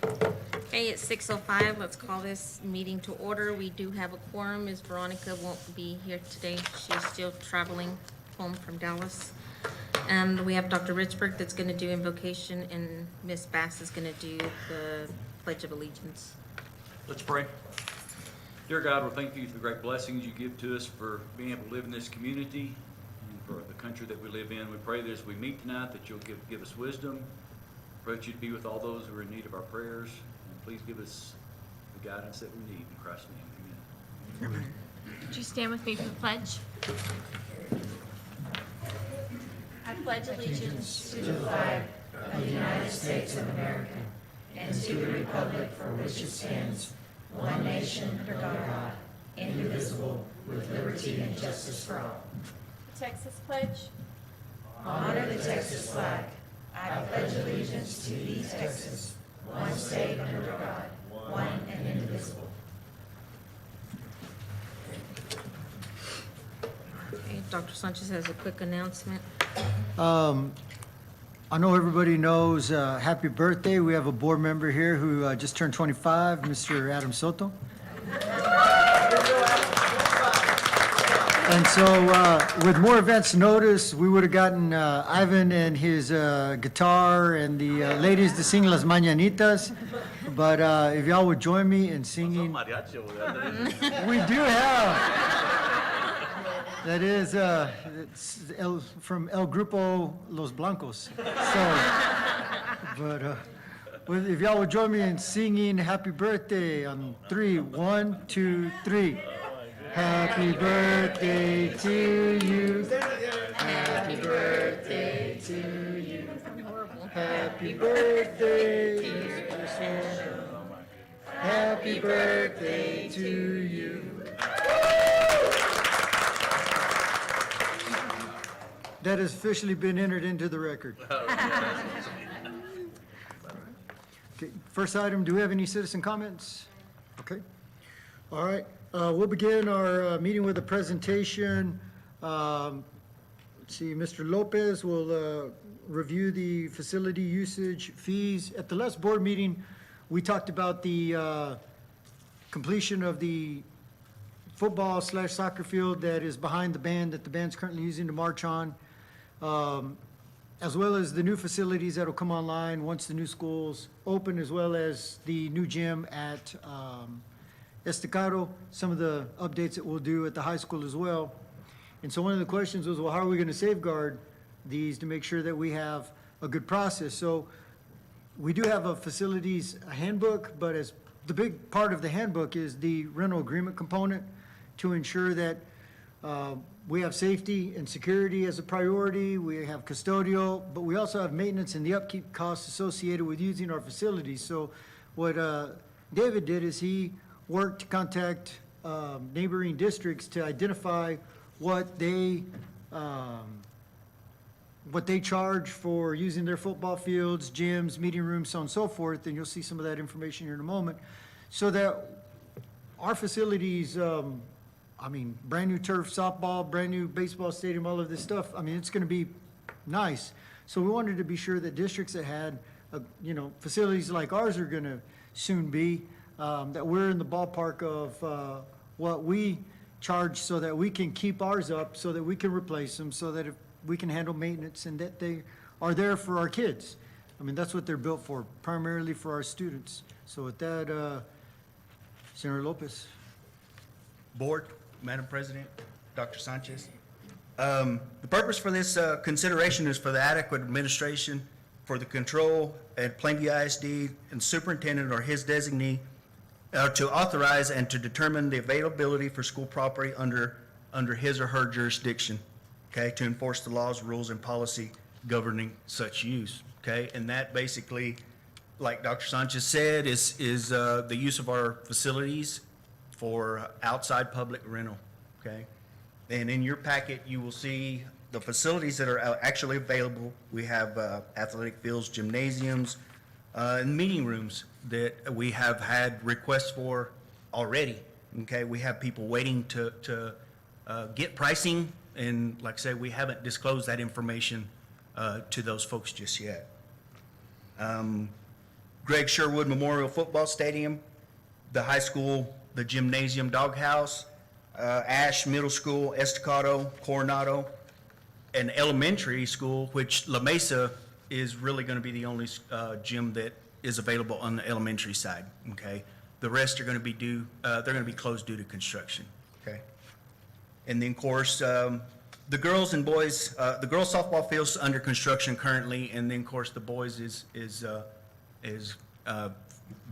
Okay, it's 6:05. Let's call this meeting to order. We do have a quorum. Ms. Veronica won't be here today. She's still traveling home from Dallas. And we have Dr. Richburg that's going to do invocation, and Ms. Bass is going to do the Pledge of Allegiance. Let's pray. Dear God, we thank you for the great blessings you give to us for being able to live in this community and for the country that we live in. We pray that as we meet tonight that you'll give us wisdom. Pray that you'd be with all those who are in need of our prayers. And please give us the guidance that we need. In Christ's name, amen. Would you stand with me for the pledge? I pledge allegiance to the flag of the United States of America and to the republic for which it stands, one nation under God, indivisible, with liberty and justice for all. Texas pledge. Honor the Texas flag. I pledge allegiance to thee, Texas, one state under God, one and indivisible. Okay, Dr. Sanchez has a quick announcement. I know everybody knows happy birthday. We have a board member here who just turned 25, Mr. Adam Soto. And so with more advance notice, we would have gotten Ivan and his guitar and the ladies to sing Las Mañanitas. But if y'all would join me in singing, we do have. That is it's from El Grupo Los Blancos. So, but if y'all would join me in singing Happy Birthday on 3, 1, 2, 3. Happy birthday to you. Happy birthday to you. Happy birthday, Mr. Soto. Happy birthday to you. That has officially been entered into the record. Okay, first item, do we have any citizen comments? Okay. All right. We'll begin our meeting with a presentation. Let's see, Mr. Lopez will review the facility usage fees. At the last board meeting, we talked about the completion of the football/soccer field that is behind the band that the band's currently using to march on, as well as the new facilities that will come online once the new schools open, as well as the new gym at Estacado, some of the updates that we'll do at the high school as well. And so one of the questions was, well, how are we going to safeguard these to make sure that we have a good process? So we do have a facilities handbook, but as the big part of the handbook is the rental agreement component to ensure that we have safety and security as a priority. We have custodial, but we also have maintenance and the upkeep costs associated with using our facilities. So what David did is he worked to contact neighboring districts to identify what they charge for using their football fields, gyms, meeting rooms, so on and so forth, and you'll see some of that information here in a moment, so that our facilities, I mean, brand new turf, softball, brand new baseball stadium, all of this stuff, I mean, it's gonna be nice. So we wanted to be sure that districts that had, facilities like ours are gonna soon be, that we're in the ballpark of what we charge so that we can keep ours up, so that we can replace them, so that if we can handle maintenance and that they are there for our kids. I mean, that's what they're built for, primarily for our students. So with that, Senator Lopez. Board, Madam President, Dr. Sanchez. The purpose for this consideration is for the adequate administration for the control at Plainview ISD and superintendent or his designee to authorize and to determine the availability for school property under his or her jurisdiction, okay, to enforce the laws, rules, and policy governing such use, okay? And that basically, like Dr. Sanchez said, is the use of our facilities for outside public rental, okay? And in your packet, you will see the facilities that are actually available. We have athletic fields, gymnasiums, and meeting rooms that we have had requests for already, okay? We have people waiting to get pricing, and like I say, we haven't disclosed that information to those folks just yet. Greg Sherwood Memorial Football Stadium, the high school, the gymnasium doghouse, Ash Middle School, Estacado, Coronado, an elementary school, which La Mesa is really going to be the only gym that is available on the elementary side, okay? The rest are going to be they're going to be closed due to construction, okay? And then, of course, the girls and boys, the girls softball field's under construction currently, and then, of course, the boys is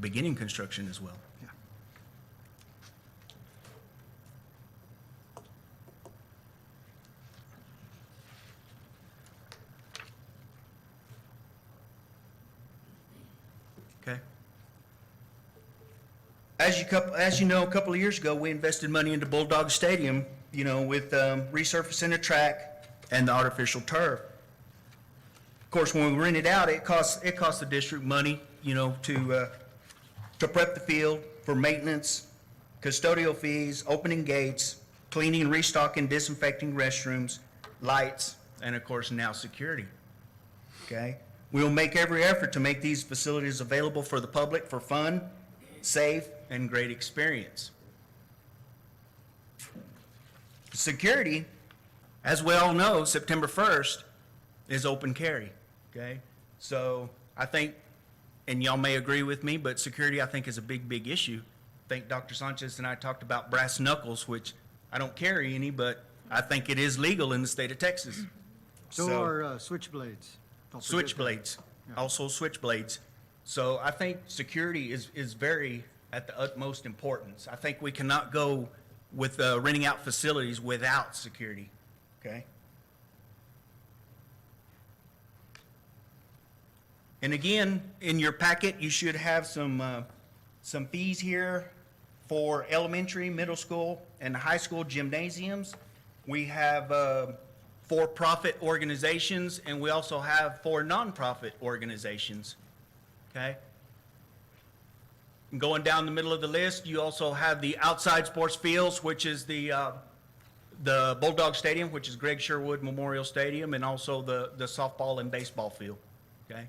beginning construction as well. Yeah. Okay. As you know, a couple of years ago, we invested money into Bulldog Stadium, with resurfacing the track and the artificial turf. Of course, when we rent it out, it costs the district money, to prep the field for maintenance, custodial fees, opening gates, cleaning, restocking, disinfecting restrooms, lights, and of course now security. Okay? We will make every effort to make these facilities available for the public for fun, safe, and great experience. Security, as we all know, September 1st is open carry, okay? So I think, and y'all may agree with me, but security I think is a big, big issue. I think Dr. Sanchez and I talked about brass knuckles, which I don't carry any, but I think it is legal in the state of Texas. So are switchblades. Don't forget that. Switchblades, Yeah. also switchblades. So I think security is very at the utmost importance. I think we cannot go with renting out facilities without security, okay? And again, in your packet, you should have some fees here for elementary, middle school, and high school gymnasiums. We have for-profit organizations, and we also have for nonprofit organizations, okay? Going down the middle of the list, you also have the outside sports fields, which is the Bulldog Stadium, which is Greg Sherwood Memorial Stadium, and also the softball and baseball field, okay?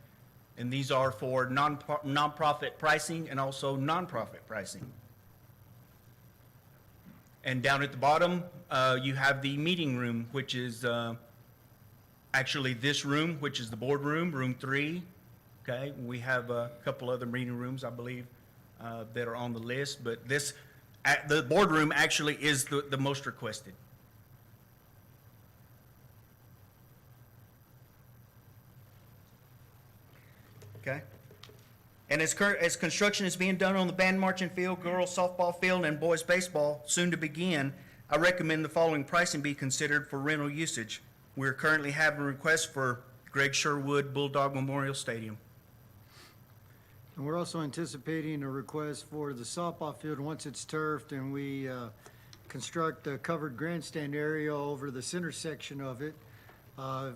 And these are for nonprofit pricing and also nonprofit pricing. And down at the bottom, you have the meeting room, which is actually this room, which is the boardroom, room 3, okay? We have a couple other meeting rooms, I believe, that are on the list, but the boardroom actually is the most requested. Okay? And as construction is being done on the band marching field, girls softball field, and boys baseball soon to begin, I recommend the following pricing be considered for rental usage. We're currently having requests for Greg Sherwood Bulldog Memorial Stadium. And we're also anticipating a request for the softball field once it's turfed and we construct a covered grandstand area over the center section of it.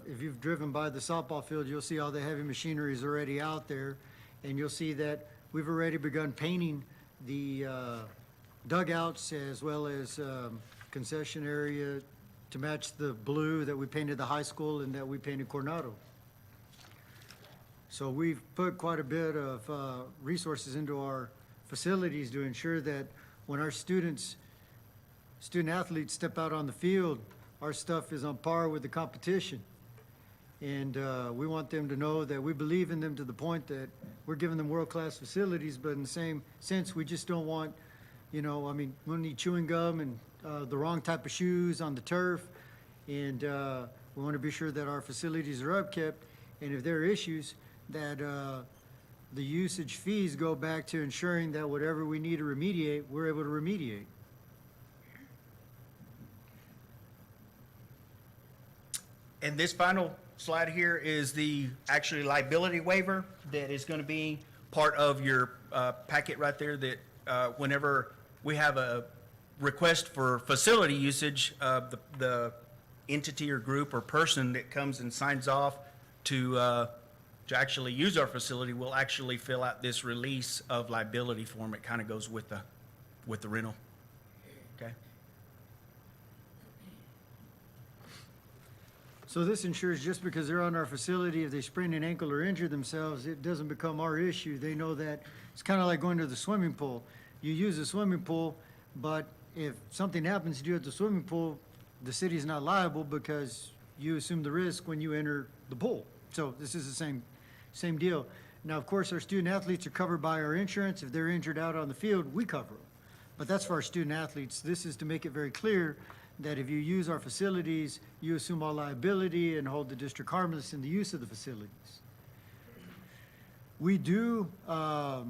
If you've driven by the softball field, you'll see all the heavy machinery is already out there. And you'll see that we've already begun painting the dugouts as well as concession area to match the blue that we painted the high school and that we painted Coronado. So we've put quite a bit of resources into our facilities to ensure that when our student athletes step out on the field, our stuff is on par with the competition. And we want them to know that we believe in them to the point that we're giving them world-class facilities, but in the same sense, we just don't want, we don't need chewing gum and the wrong type of shoes on the turf. And we want to be sure that our facilities are upkept. And if there are issues, that the usage fees go back to ensuring that whatever we need to remediate, we're able to remediate. And this final slide here is the actually liability waiver that is going to be part of your packet right there, that whenever we have a request for facility usage, the entity or group or person that comes and signs off to actually use our facility will actually fill out this release of liability form. It kind of goes with the rental. Okay. So this ensures just because they're on our facility, if they sprain an ankle or injure themselves, it doesn't become our issue. They know that it's kind of like going to the swimming pool. You use the swimming pool, but if something happens to you at the swimming pool, the city's not liable because you assume the risk when you enter the pool. So this is the same deal. Now, of course, our student athletes are covered by our insurance. If they're injured out on the field, we cover them. But that's for our student athletes. This is to make it very clear that if you use our facilities, you assume all liability and hold the district harmless in the use of the facilities. We do have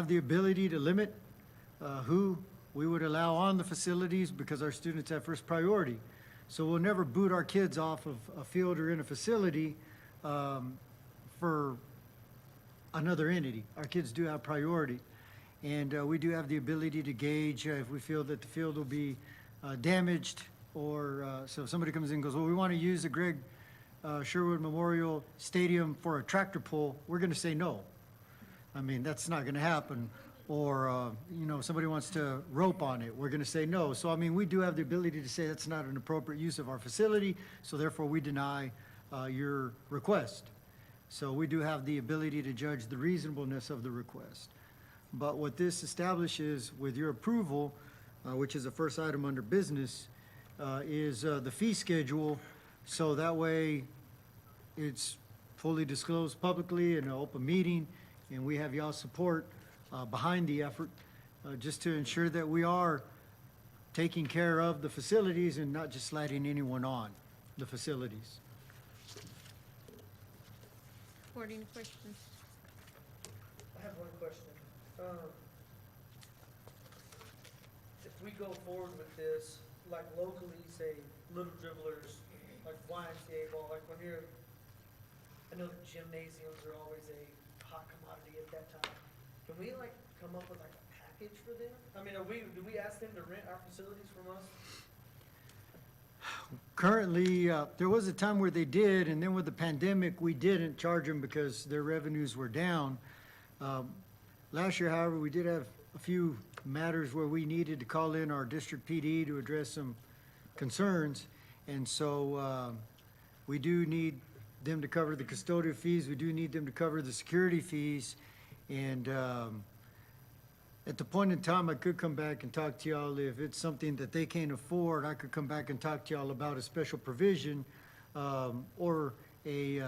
the ability to limit who we would allow on the facilities because our students have first priority. So we'll never boot our kids off of a field or in a facility for another entity. Our kids do have priority. And we do have the ability to gauge if we feel that the field will be damaged, or so if somebody comes in and goes, well, we want to use the Greg Sherwood Memorial Stadium for a tractor pull, we're going to say no. I mean, that's not going to happen. Or, somebody wants to rope on it, we're going to say no. So, I mean, we do have the ability to say that's not an appropriate use of our facility, so therefore we deny your request. So we do have the ability to judge the reasonableness of the request. But what this establishes with your approval, which is the first item under business, is the fee schedule. So that way it's fully disclosed publicly in an open meeting, and we have y'all's support behind the effort, just to ensure that we are taking care of the facilities and not just sliding anyone on the facilities. Board, any questions? I have one question. If we go forward with this, like locally, say, little dribblers, like YMCA ball, like when you're, I know the gymnasiums are always a hot commodity at that time. Can we like come up with like a package for them? I mean, do we ask them to rent our facilities from us? Currently, there was a time where they did, and then with the pandemic, we didn't charge them because their revenues were down. Last year, however, we did have a few matters where we needed to call in our district PD to address some concerns. And so we do need them to cover the custodial fees. We do need them to cover the security fees. And at the point in time, I could come back and talk to y'all. If it's something that they can't afford, I could come back and talk to y'all about a special provision or a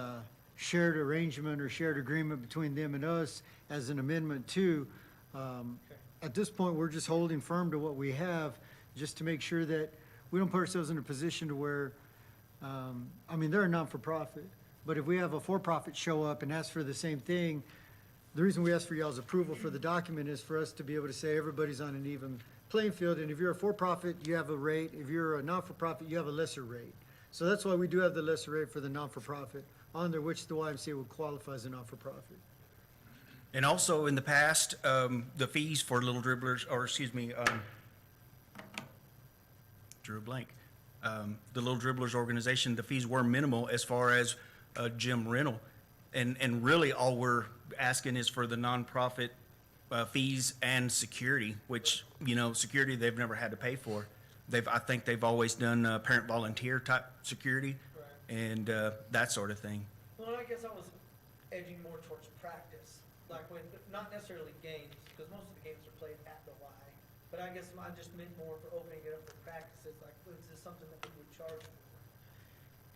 shared arrangement or shared agreement between them and us as an amendment to. At this point, we're just holding firm to what we have, just to make sure that we don't put ourselves in a position to where, I mean, they're a non-for-profit, but if we have a for-profit show up and ask for the same thing, the reason we ask for y'all's approval for the document is for us to be able to say everybody's on an even playing field, and if you're a for-profit, you have a rate. If you're a non-for-profit, you have a lesser rate. So that's why we do have the lesser rate for the non-for-profit, under which the YMCA would qualify as a non-for-profit. And also in the past, the fees for little dribblers, or excuse me, drew a blank. The Little Dribblers organization, the fees were minimal as far as gym rental. And really all we're asking is for the nonprofit fees and security, which, security they've never had to pay for. I think they've always done parent volunteer type security and that sort of thing. Well, I guess I was edging more towards practice, like when, not necessarily games, because most of the games are played at the Y. But I guess I just meant more for opening it up for practices, like, is this something that we would charge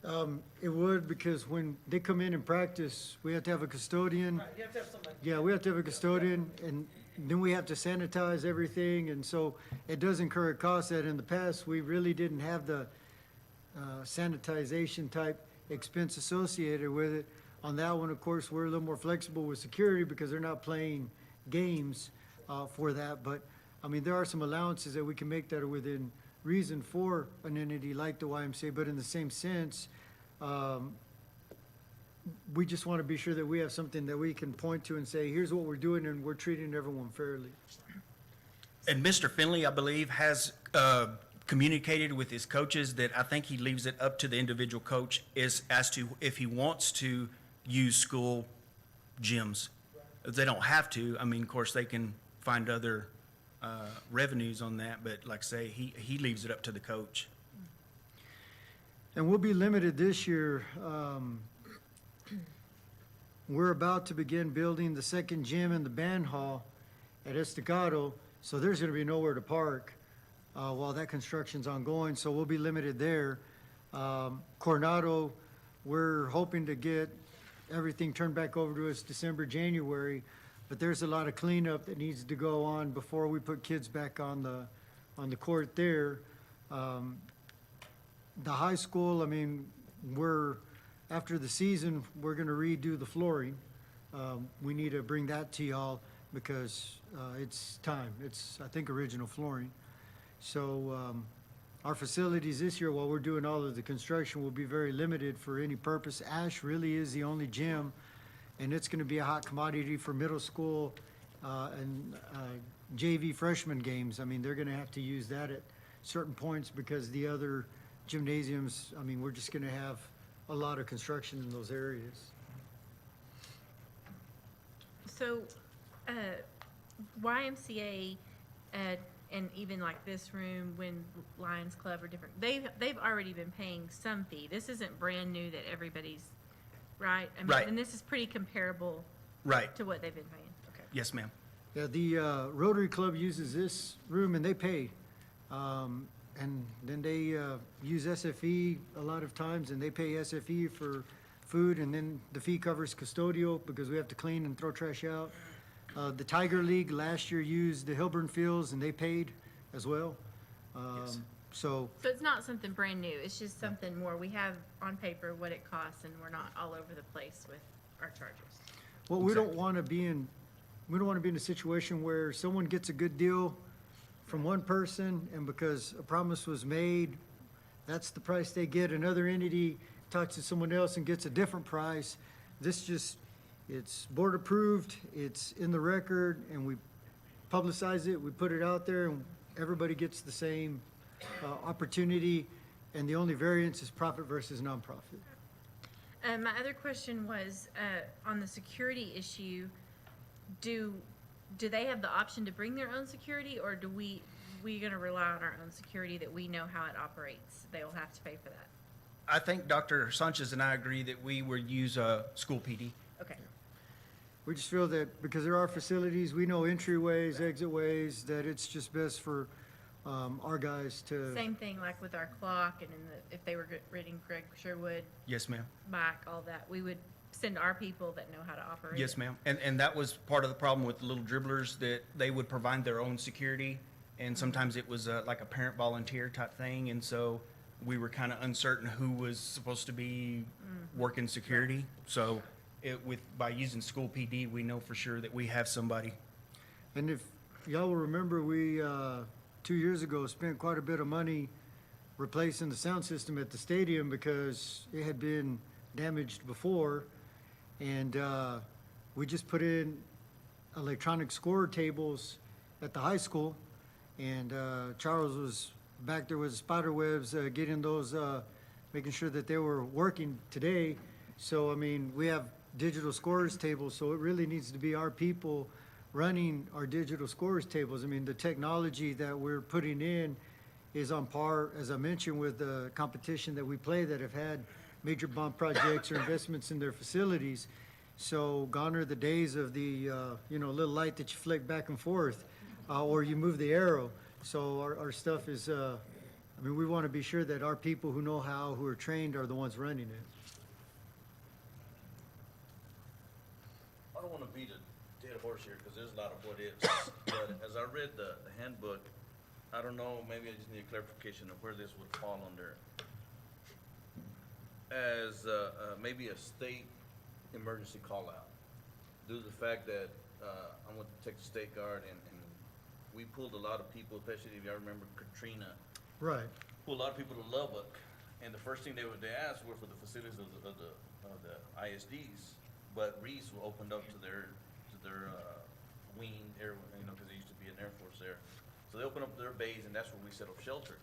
for? It would, because when they come in and practice, we have to have a custodian. Right, you have to have somebody. Yeah, we have to have a custodian, and then we have to sanitize everything, and so it does incur a cost that in the past, we really didn't have the sanitization type expense associated with it. On that one, of course, we're a little more flexible with security because they're not playing games for that. But, I mean, there are some allowances that we can make that are within reason for an entity like the YMCA, but in the same sense, we just want to be sure that we have something that we can point to and say, here's what we're doing, and we're treating everyone fairly. And Mr. Finley, I believe, has communicated with his coaches that I think he leaves it up to the individual coach as to if he wants to use school gyms. They don't have to. I mean, of course, they can find other revenues on that, but like I say, he leaves it up to the coach. And we'll be limited this year. We're about to begin building the second gym and the band hall at Estacado, so there's gonna be nowhere to park while that construction's ongoing, so we'll be limited there. Coronado, we're hoping to get everything turned back over to us December, January, but there's a lot of cleanup that needs to go on before we put kids back on the court there. The high school, I mean, after the season, we're gonna redo the flooring. We need to bring that to y'all because it's time. It's, I think, original flooring. So our facilities this year, while we're doing all of the construction, will be very limited for any purpose. Ash really is the only gym, and it's gonna be a hot commodity for middle school and JV freshman games. I mean, they're gonna have to use that at certain points because the other gymnasiums, I mean, we're just gonna have a lot of construction in those areas. So, YMCA, and even like this room, when Lions Club or different, they've already been paying some fee. This isn't brand new that everybody's, right? I mean, Right. And this is pretty comparable Right. to what they've been paying. Okay. Yes, ma'am. Yeah, the Rotary Club uses this room and they pay. And then they use SFE a lot of times, and they pay SFE for food, and then the fee covers custodial because we have to clean and throw trash out. The Tiger League last year used the Hilburn Fields, and they paid as well. So, So it's not something brand new. It's just something more. We have on paper what it costs, and we're not all over the place with our charges. what we don't want to be in, we don't want to be in a situation where someone gets a good deal from one person, and because a promise was made, that's the price they get. Another entity talks to someone else and gets a different price. This just, it's board approved, it's in the record, and we publicize it, we put it out there, and everybody gets the same opportunity, and the only variance is profit versus nonprofit. My other question was, on the security issue, do they have the option to bring their own security, or do we gonna rely on our own security that we know how it operates? They'll have to pay for that. I think Dr. Sanchez and I agree that we would use school PD. Okay. We just feel that because there are facilities, we know entryways, exitways, that it's just best for our guys to. Same thing like with our clock, and if they were reading Greg Sherwood, Yes, ma'am. Mike, all that, we would send our people that know how to operate. Yes, it. ma'am. And that was part of the problem with the little dribblers, that they would provide their own security. And sometimes it was like a parent volunteer type thing. And so we were kind of uncertain who was supposed to be working security. So by using school PD, we know for sure that we have somebody. And if y'all will remember, we, 2 years ago, spent quite a bit of money replacing the sound system at the stadium because it had been damaged before. And we just put in electronic score tables at the high school. And Charles was back there with spider webs, getting those, making sure that they were working today. So, I mean, we have digital scores tables, so it really needs to be our people running our digital scores tables. I mean, the technology that we're putting in is on par, as I mentioned, with the competition that we play that have had major bond projects or investments in their facilities. So gone are the days of the, little light that you flick back and forth, or you move the arrow. So our stuff is, we want to be sure that our people who know how, who are trained, are the ones running it. I don't want to beat a dead horse here, because there's a lot of what ifs, but as I read the handbook, I don't know, maybe I just need a clarification of where this would fall under. As maybe a state emergency call-out, due to the fact that I'm with the Texas State Guard, and we pulled a lot of people, especially if y'all remember Katrina, Right. pulled a lot of people to Lubbock, and the first thing they asked were for the facilities of the ISDs, but Reese opened up to their wing, because there used to be an Air Force there. So they opened up their bays, and that's where we set up shelter.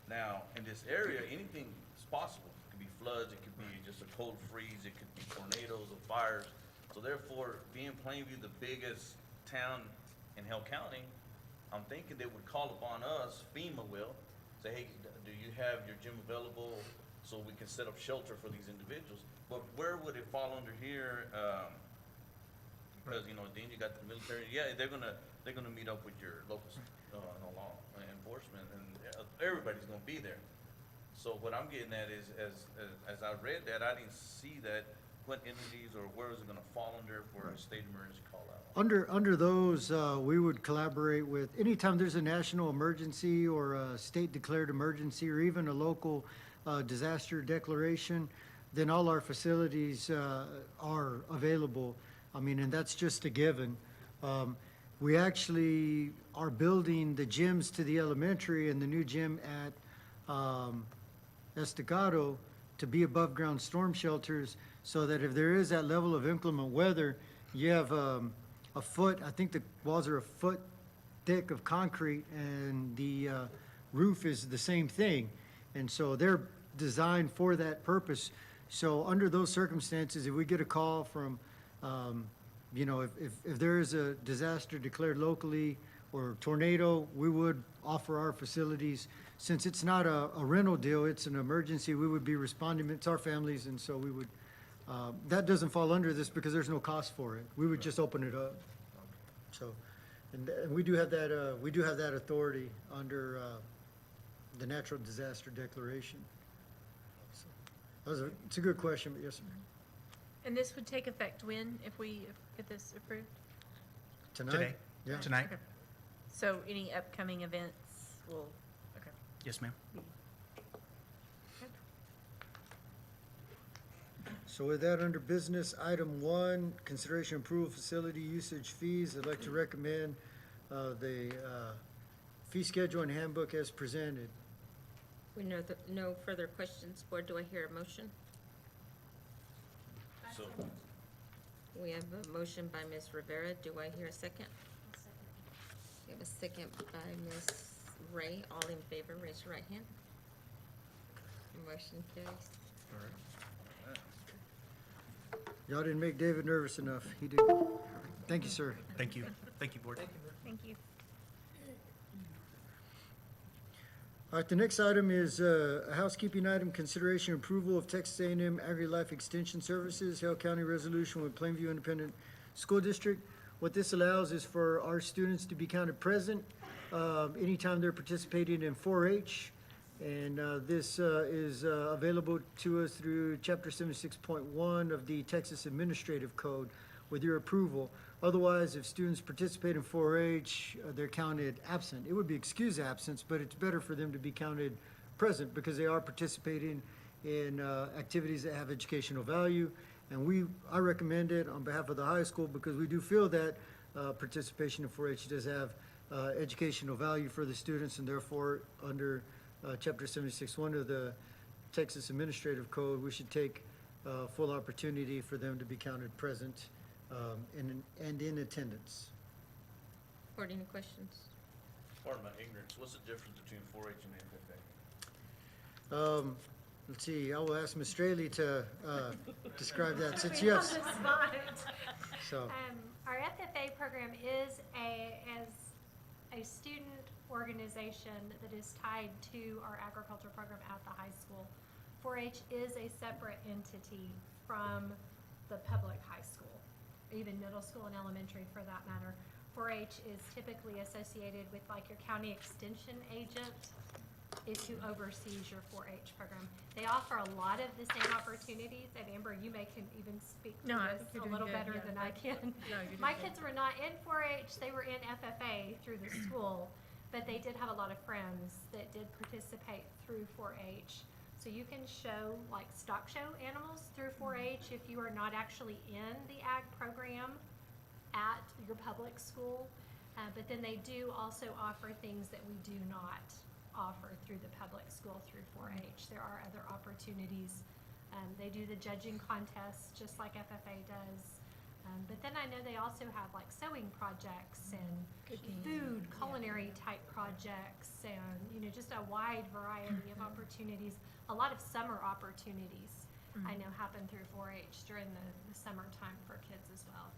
Now, in this area, anything is possible. It could be floods, it could be just a cold freeze, it could be tornadoes or fires. So therefore, being Plainview the biggest town in Hale County, I'm thinking they would call upon us, FEMA will, say, hey, do you have your gym available so we can set up shelter for these individuals. But where would it fall under here? Because, you know, then you got the military, yeah, they're gonna meet up with your local, law enforcement, and everybody's gonna be there. So what I'm getting at is, as I read that, I didn't see that, what entities or where is it gonna fall under for a state emergency call out? Under those, we would collaborate with, anytime there's a national emergency or a state declared emergency or even a local disaster declaration, then all our facilities are available. I mean, and that's just a given. We actually are building the gyms to the elementary and the new gym at Estacado to be above-ground storm shelters, so that if there is that level of inclement weather, you have a foot, I think the walls are a foot thick of concrete, and the roof is the same thing. And so they're designed for that purpose. So under those circumstances, if we get a call from, you know, if there is a disaster declared locally or tornado, we would offer our facilities. Since it's not a rental deal, it's an emergency, we would be responding, it's our families, and so we would, that doesn't fall under this because there's no cost for it. We would just open it up. So, and we do have that authority under the natural disaster declaration. So, it's a good question, but yes, sir. And this would take effect when, if we get this approved? Tonight? Today. Yeah. Tonight? Okay. So any upcoming events will, okay. Yes, ma'am. So with that, under business, item 1, consideration approval facility usage fees, I'd like to recommend the fee schedule and handbook as presented. We know that no further questions, board, do I hear a motion? So, We have a motion by Ms. Rivera, do I hear a second? We have a second by Ms. Ray, all in favor, raise your right hand. Motion carries. Y'all didn't make David nervous enough. He did. Thank you, sir. Thank you. Thank you, board. Thank you. All right, the next item is a housekeeping item, consideration approval of Texas A&M Agri-Life Extension Services, Hale County Resolution with Plainview Independent School District. What this allows is for our students to be counted present anytime they're participating in 4-H. And this is available to us through Chapter 76.1 of the Texas Administrative Code with your approval. Otherwise, if students participate in 4-H, they're counted absent. It would be excused absence, but it's better for them to be counted present because they are participating in activities that have educational value. And I recommend it on behalf of the high school because we do feel that participation in 4-H does have educational value for the students, and therefore, under Chapter 76.1 of the Texas Administrative Code, we should take full opportunity for them to be counted present and in attendance. Board, any questions? pardon my ignorance, what's the difference between 4-H and FFA? Let's see, I will ask Ms. Straley to describe that since you have, so, Our FFA program is a student organization that is tied to our agriculture program at the high school. 4-H is a separate entity from the public high school, even middle school and elementary for that matter. 4-H is typically associated with like your county extension agent is who oversees your 4-H program. They offer a lot of the same opportunities, and Amber, you can even speak to No, I this think a you're little doing good, better yeah. than I can. No, you're doing My good. kids were not in 4-H, they were in FFA through the school, but they did have a lot of friends that did participate through 4-H. So you can show like stock show animals through 4-H if you are not actually in the ag program at your public school. But then they do also offer things that we do not offer through the public school through 4-H. There are other opportunities. They do the judging contests just like FFA does. But then I know they also have like sewing projects and food, culinary type projects, and just a wide variety of opportunities. A lot of summer opportunities I know happen through 4-H during the summertime for kids as well.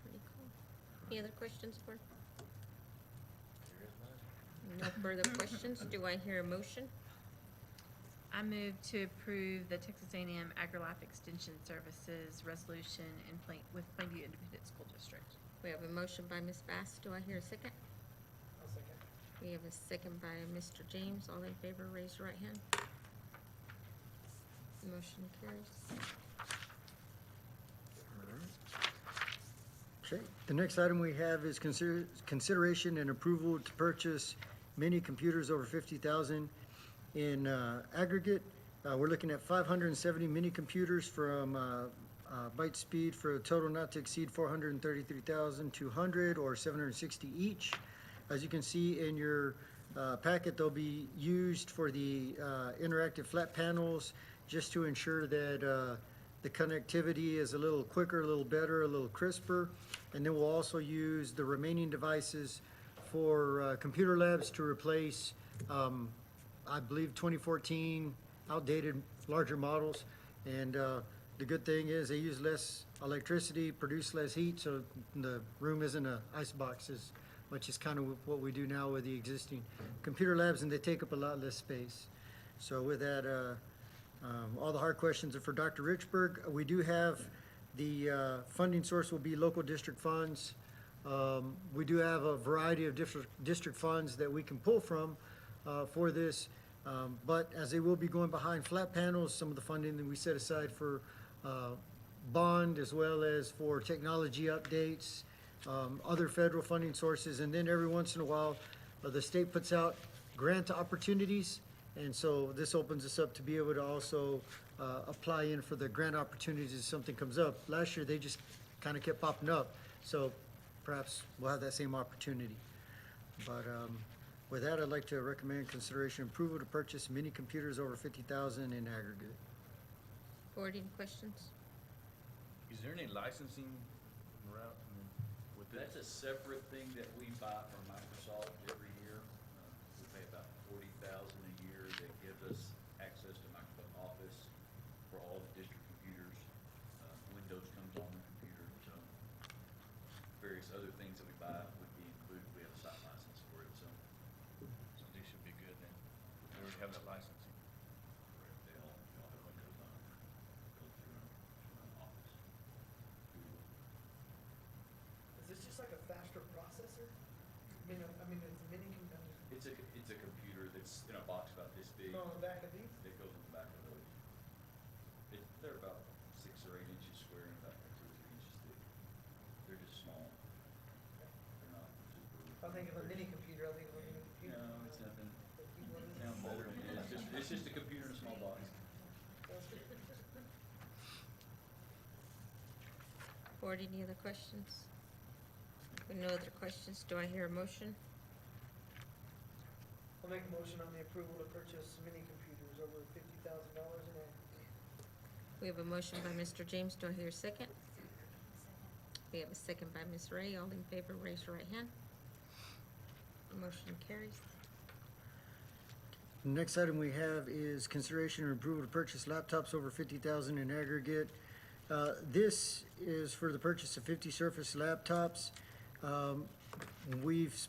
Pretty cool. Any other questions, board? No further questions. Do I hear a motion? I move to approve the Texas A&M AgriLife Extension Services resolution with Plainview Independent School District. We have a motion by Ms. Bass. Do I hear a second? I'll second. We have a second by Mr. James. All in favor, raise your right hand. Motion carries. Okay, the next item we have is consideration and approval to purchase mini computers over 50,000 in aggregate. We're looking at 570 mini computers from Byte Speed for a total not to exceed 433,200 or 760 each. As you can see in your packet, they'll be used for the interactive flat panels just to ensure that the connectivity is a little quicker, a little better, a little crisper. And then we'll also use the remaining devices for computer labs to replace, I believe, 2014 outdated larger models. And the good thing is they use less electricity, produce less heat, so the room isn't an icebox as much as kind of what we do now with the existing computer labs, and they take up a lot less space. So with that, all the hard questions are for Dr. Richburg. We do have the funding source will be local district funds. We do have a variety of district funds that we can pull from for this. But as they will be going behind flat panels, some of the funding that we set aside for bond as well as for technology updates, other federal funding sources, and then every once in a while, the state puts out grant opportunities. And so this opens us up to be able to also apply in for the grant opportunities if something comes up. Last year, they just kind of kept popping up. So perhaps we'll have that same opportunity. But with that, I'd like to recommend consideration approval to purchase mini computers over 50,000 in aggregate. Board, any questions? Is there any licensing route with That's a this? separate thing that we buy from Microsoft every year. We pay about $40,000 a year that gives us access to Microsoft Office for all the district computers. Windows comes on the computer, so various other things that we buy would be included. We have a site license for it, so So these should be good then. We already have that licensing. they all have Windows on them. Go through Office. Is this just like a faster processor? I mean, it's a mini computer. It's a computer that's in a box about this big. On the back of these? It goes on the back of those. They're about 6 or 8 inches square and about 2 or 3 inches thick. They're just small. They're not super. I think of a mini computer, I think of a mini computer. No, it's nothing. But people are just- Sounds better than it is. It's just a computer in a small box. Board, any other questions? With no other questions, do I hear a motion? I'll make a motion on the approval to purchase mini computers over $50,000 in aggregate. We have a motion by Mr. James. Do I hear a second? We have a second by Ms. Ray. All in favor, raise your right hand. Motion carries. The next item we have is consideration and approval to purchase laptops over 50,000 in aggregate. This is for the purchase of 50 Surface laptops. We've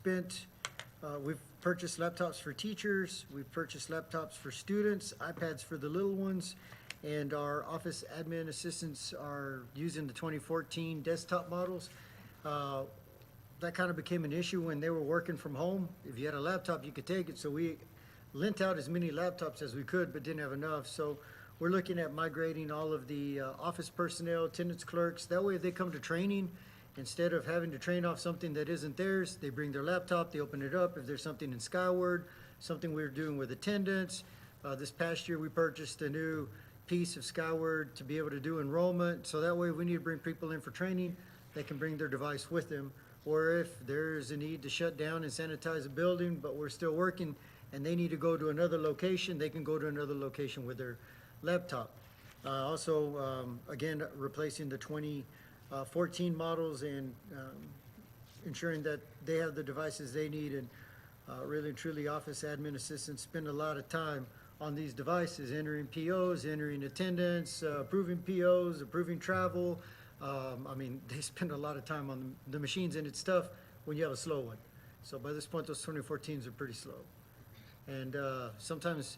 purchased laptops for teachers, we've purchased laptops for students, iPads for the little ones, and our office admin assistants are using the 2014 desktop models. That kind of became an issue when they were working from home. If you had a laptop, you could take it, so we lent out as many laptops as we could, but didn't have enough. So we're looking at migrating all of the office personnel, attendance clerks. That way, if they come to training, instead of having to train off something that isn't theirs, they bring their laptop, they open it up. If there's something in Skyward, something we're doing with attendance. This past year, we purchased a new piece of Skyward to be able to do enrollment. So that way, if we need to bring people in for training, they can bring their device with them. Or if there's a need to shut down and sanitize a building, but we're still working, and they need to go to another location, they can go to another location with their laptop. Again, replacing the 2014 models and ensuring that they have the devices they need. And really and truly, office admin assistants spend a lot of time on these devices, entering POs, entering attendance, approving POs, approving travel. They spend a lot of time on the machines, and it's tough when you have a slow one. So by this point, those 2014s are pretty slow. And sometimes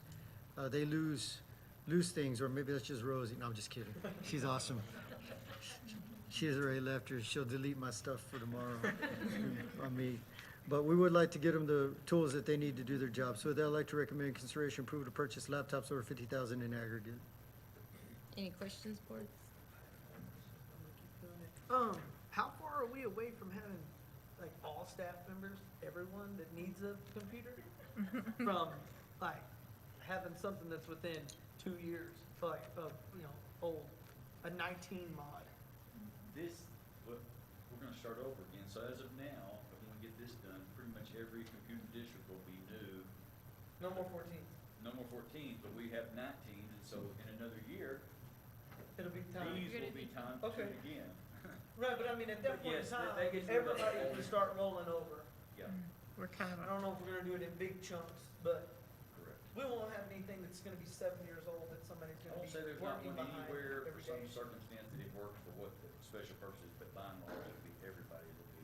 they lose things, or maybe that's just Rosie. No, I'm just kidding. She's awesome. She has already left her. She'll delete my stuff for tomorrow on me. But we would like to get them the tools that they need to do their job. So with that, I'd like to recommend consideration approval to purchase laptops over 50,000 in aggregate. Any questions, board? How far are we away from having, like, all staff members, everyone that needs a computer? From, like, having something that's within 2 years, like, of, old, a 19 mod? We're gonna start over again, so as of now, when we get this done, pretty much every computer district will be new. No more 14. No more 14, but we have 19, and so in another year, It'll be time. these will be time to Okay. shoot again. Right, but I mean, at that But point in yes, time, that gets rid of the everybody whole- can start rolling over. Yeah, We're kind of I don't know if we're gonna do it in big chunks, but correct. we won't have anything that's gonna be 7 years old that somebody's I gonna won't say be there's not working one behind anywhere, for every some day. circumstance that it works for what the special purposes, but by and large, it'll be, everybody will be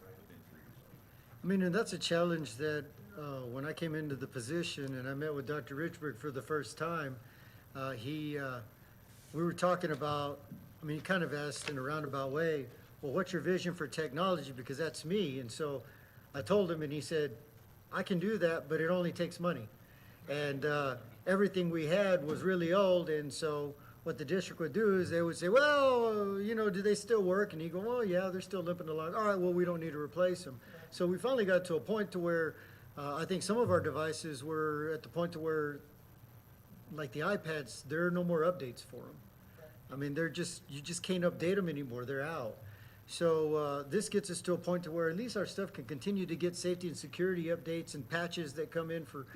within 3 years old. I mean, and that's a challenge that when I came into the position and I met with Dr. Richburg for the first time, we were talking about, I mean, he kind of asked in a roundabout way, well, what's your vision for technology? Because that's me. And so I told him, and he said, I can do that, but it only takes money. And everything we had was really old, and so what the district would do is they would say, well, do they still work? And he'd go, oh, yeah, they're still limping along. All right, well, we don't need to replace them. So we finally got to a point to where I think some of our devices were at the point to where, like the iPads, there are no more updates for them. I mean, you just can't update them anymore. They're out. So this gets us to a point to where at least our stuff can continue to get safety and security updates and patches that come in for,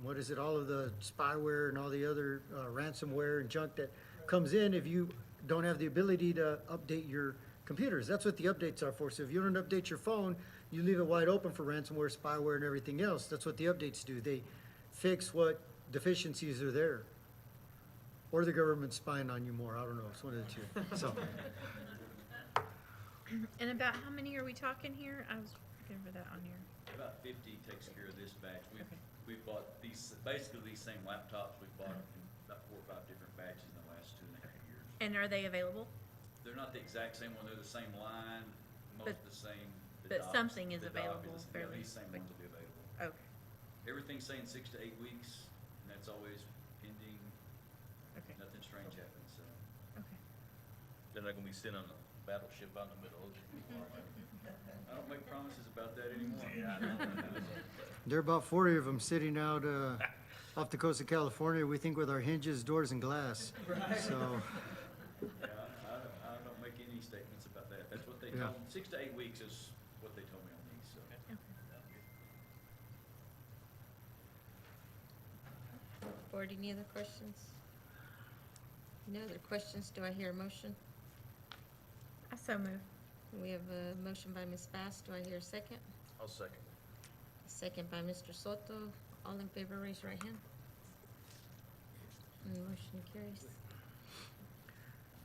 what is it, all of the spyware and all the other ransomware and junk that comes in if you don't have the ability to update your computers. That's what the updates are for. So if you don't update your phone, you leave it wide open for ransomware, spyware, and everything else. That's what the updates do. They fix what deficiencies are there. Or the government's spying on you more. I don't know. It's one of the two. So. And about how many are we talking here? I was looking for that on here. About 50 takes care of this batch. Okay. We've bought basically these same laptops, we've bought in about 4 or 5 different batches in the last 2.5 years. And are they available? They're not the exact same one, they're the same line, most But- the same. but something is the DOB available yeah, fairly these same quick. ones will be available. Okay, Everything's saying 6 to 8 weeks, and that's always pending, okay, nothing strange happens, so. okay. They're not gonna be sitting on a battleship out in the middle. I don't make promises about that anymore. There are about 40 of them sitting out off the coast of California, we think with our hinges, doors, and glass. So, Yeah, I don't make any statements about that. That's what they Yeah. told me. 6 to 8 weeks is what they told me on these, so. Board, any other questions? No other questions, do I hear a motion? I so move. We have a motion by Ms. Bass, do I hear a second? I'll second. Second by Mr. Soto, all in favor, raise your right hand. And the motion carries.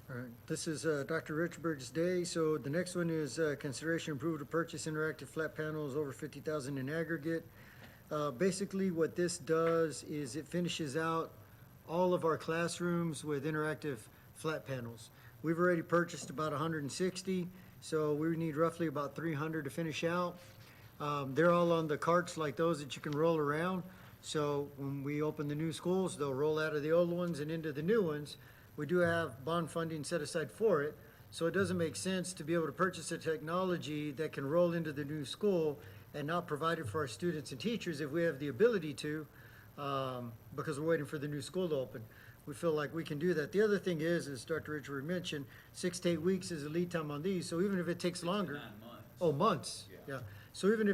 all right, this is Dr. Richburg's day, so the next one is consideration approval to purchase interactive flat panels over 50,000 in aggregate. Basically, what this does is it finishes out all of our classrooms with interactive flat panels. We've already purchased about 160, so we need roughly about 300 to finish out. They're all on the carts like those that you can roll around. So when we open the new schools, they'll roll out of the old ones and into the new ones. We do have bond funding set aside for it, so it doesn't make sense to be able to purchase a technology that can roll into the new school and not provide it for our students and teachers if we have the ability to, because we're waiting for the new school to open. We feel like we can do that. The other thing is, as Dr. Richard mentioned, 6 to 8 weeks is the lead time on these, so even if it takes longer. 9 months. Oh, months, Yeah. yeah. So even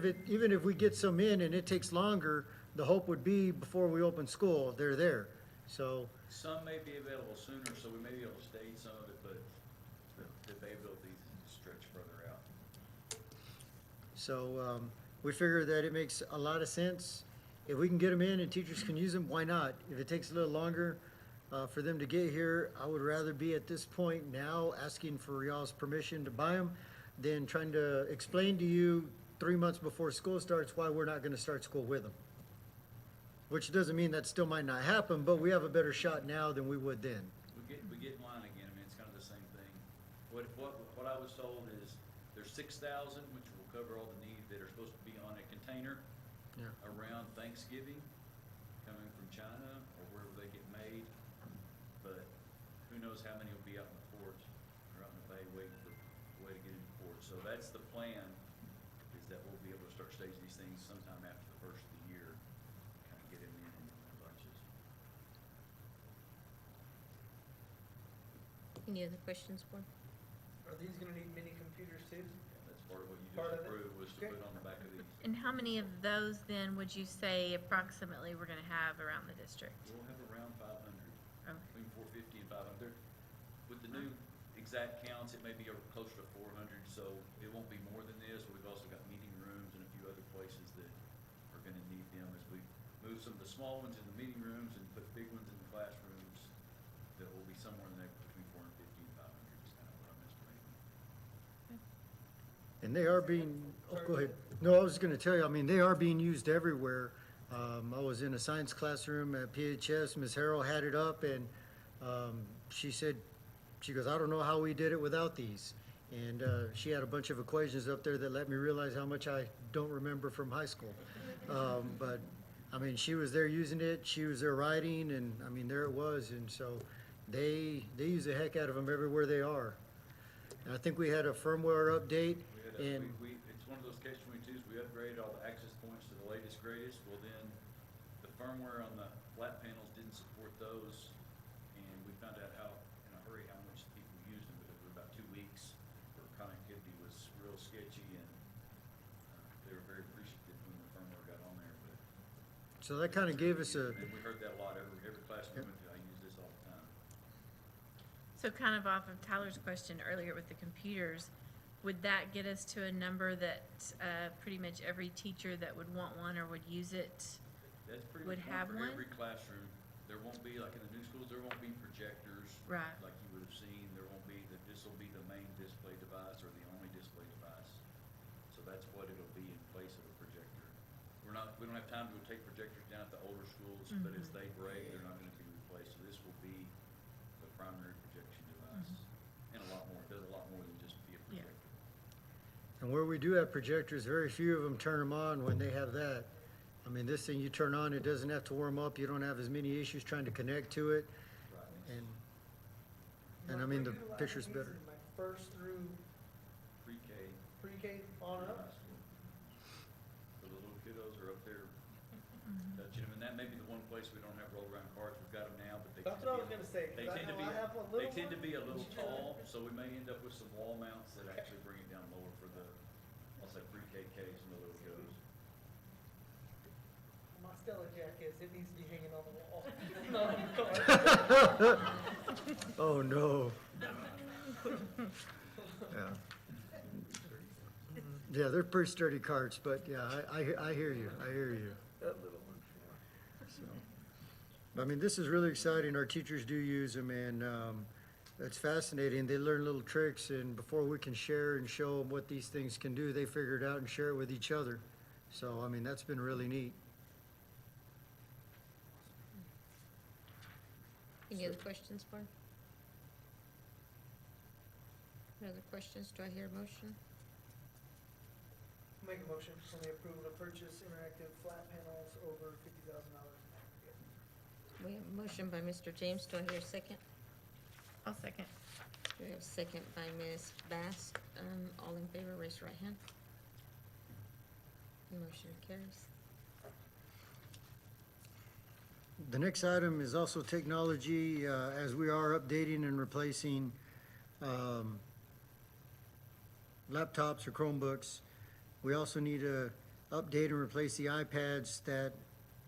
if we get some in and it takes longer, the hope would be before we open school, they're there. So, Some may be available sooner, so we may be able to stage some of it, but the availability is stretched further out. so we figure that it makes a lot of sense. If we can get them in and teachers can use them, why not? If it takes a little longer for them to get here, I would rather be at this point now asking for y'all's permission to buy them. than trying to explain to you 3 months before school starts why we're not gonna start school with them. Which doesn't mean that still might not happen, but we have a better shot now than we would then. We get in line again, I mean, it's kind of the same thing. What I was told is there's 6,000, which will cover all the needs that are supposed to be on a container Yeah. around Thanksgiving, coming from China or wherever they get made. But who knows how many will be out in the port or out in the bay waiting for the way to get into port. So that's the plan, is that we'll be able to start staging these things sometime after the first of the year, kind of get them in bunches. Any other questions, board? Are these gonna need mini computers too? And that's part of what you Part just of it. approved, was to Okay. put on the back of these. And how many of those then would you say approximately we're gonna have around the district? We'll have around 500, Okay. between 450 and 500. With the new exact counts, it may be closer to 400, so it won't be more than this. We've also got meeting rooms and a few other places that are gonna need them as we move some of the small ones in the meeting rooms and put big ones in the classrooms. That will be somewhere in the neighborhood between 450 and 500 is kind of what I'm estimating. And they are being, oh, go ahead. No, I was gonna tell you, I mean, they are being used everywhere. I was in a science classroom at PHS, Ms. Harrell had it up, and, she said, she goes, I don't know how we did it without these. And, she had a bunch of equations up there that let me realize how much I don't remember from high school. But, I mean, she was there using it, she was there writing, and, I mean, there it was, and so they use the heck out of them everywhere they are. And I think we had a firmware update, and, It's one of those catch-22s, we upgraded all the access points to the latest greatest. Well, then, the firmware on the flat panels didn't support those, and we found out in a hurry, how much people used them, because it was about 2 weeks where connectivity was real sketchy, and they were very appreciative when the firmware got on there, but. so that kinda gave us a, And we heard that a lot, every class we went to, I use this all the time. So kind of off of Tyler's question earlier with the computers, would that get us to a number that, pretty much every teacher that would want one or would use it? That's pretty Would much have for one? every classroom. There won't be, like in the new schools, there won't be projectors. Right. Like you would have seen, there won't be, this will be the main display device or the only display device. So that's what it'll be in place of a projector. We don't have time to go take projectors down at the older schools, but as they break, they're not gonna be replaced. So this will be the primary projection device. And a lot more, it does a lot more than just be a Yeah. projector. and where we do have projectors, very few of them turn them on when they have that. I mean, this thing you turn on, it doesn't have to warm up, you don't have as many issues trying to connect to it, Right. and I mean, the We're utilizing picture's these better. in my first through Pre-K. pre-K on High up. school. So the little kiddos are up there touching them, and that may be the one place we don't have roll-around carts. We've got them now, but they That's tend what I to was be, gonna say, they 'cause I tend to know be, I have a they little tend to one. be a little tall, so we may end up with some wall mounts that actually bring it down lower for the, I'll say pre-KKs and the little kiddos. My Stella jacket, it needs to be hanging on the wall, not on the car. Oh, no. Yeah. Yeah, they're pretty sturdy carts, but yeah, I hear you, I hear you. That little one. So, I mean, this is really exciting, our teachers do use them, and, it's fascinating, they learn little tricks, and before we can share and show them what these things can do, they figure it out and share it with each other. So, I mean, that's been really neat. Any other questions, board? No other questions? Do I hear a motion? Make a motion for the approval to purchase interactive flat panels over $50,000. We have a motion by Mr. James. Do I hear a second? I'll second. We have a second by Ms. Bass. All in favor, raise your right hand. Motion carries. The next item is also technology, as we are updating and replacing laptops or Chromebooks. We also need to update and replace the iPads that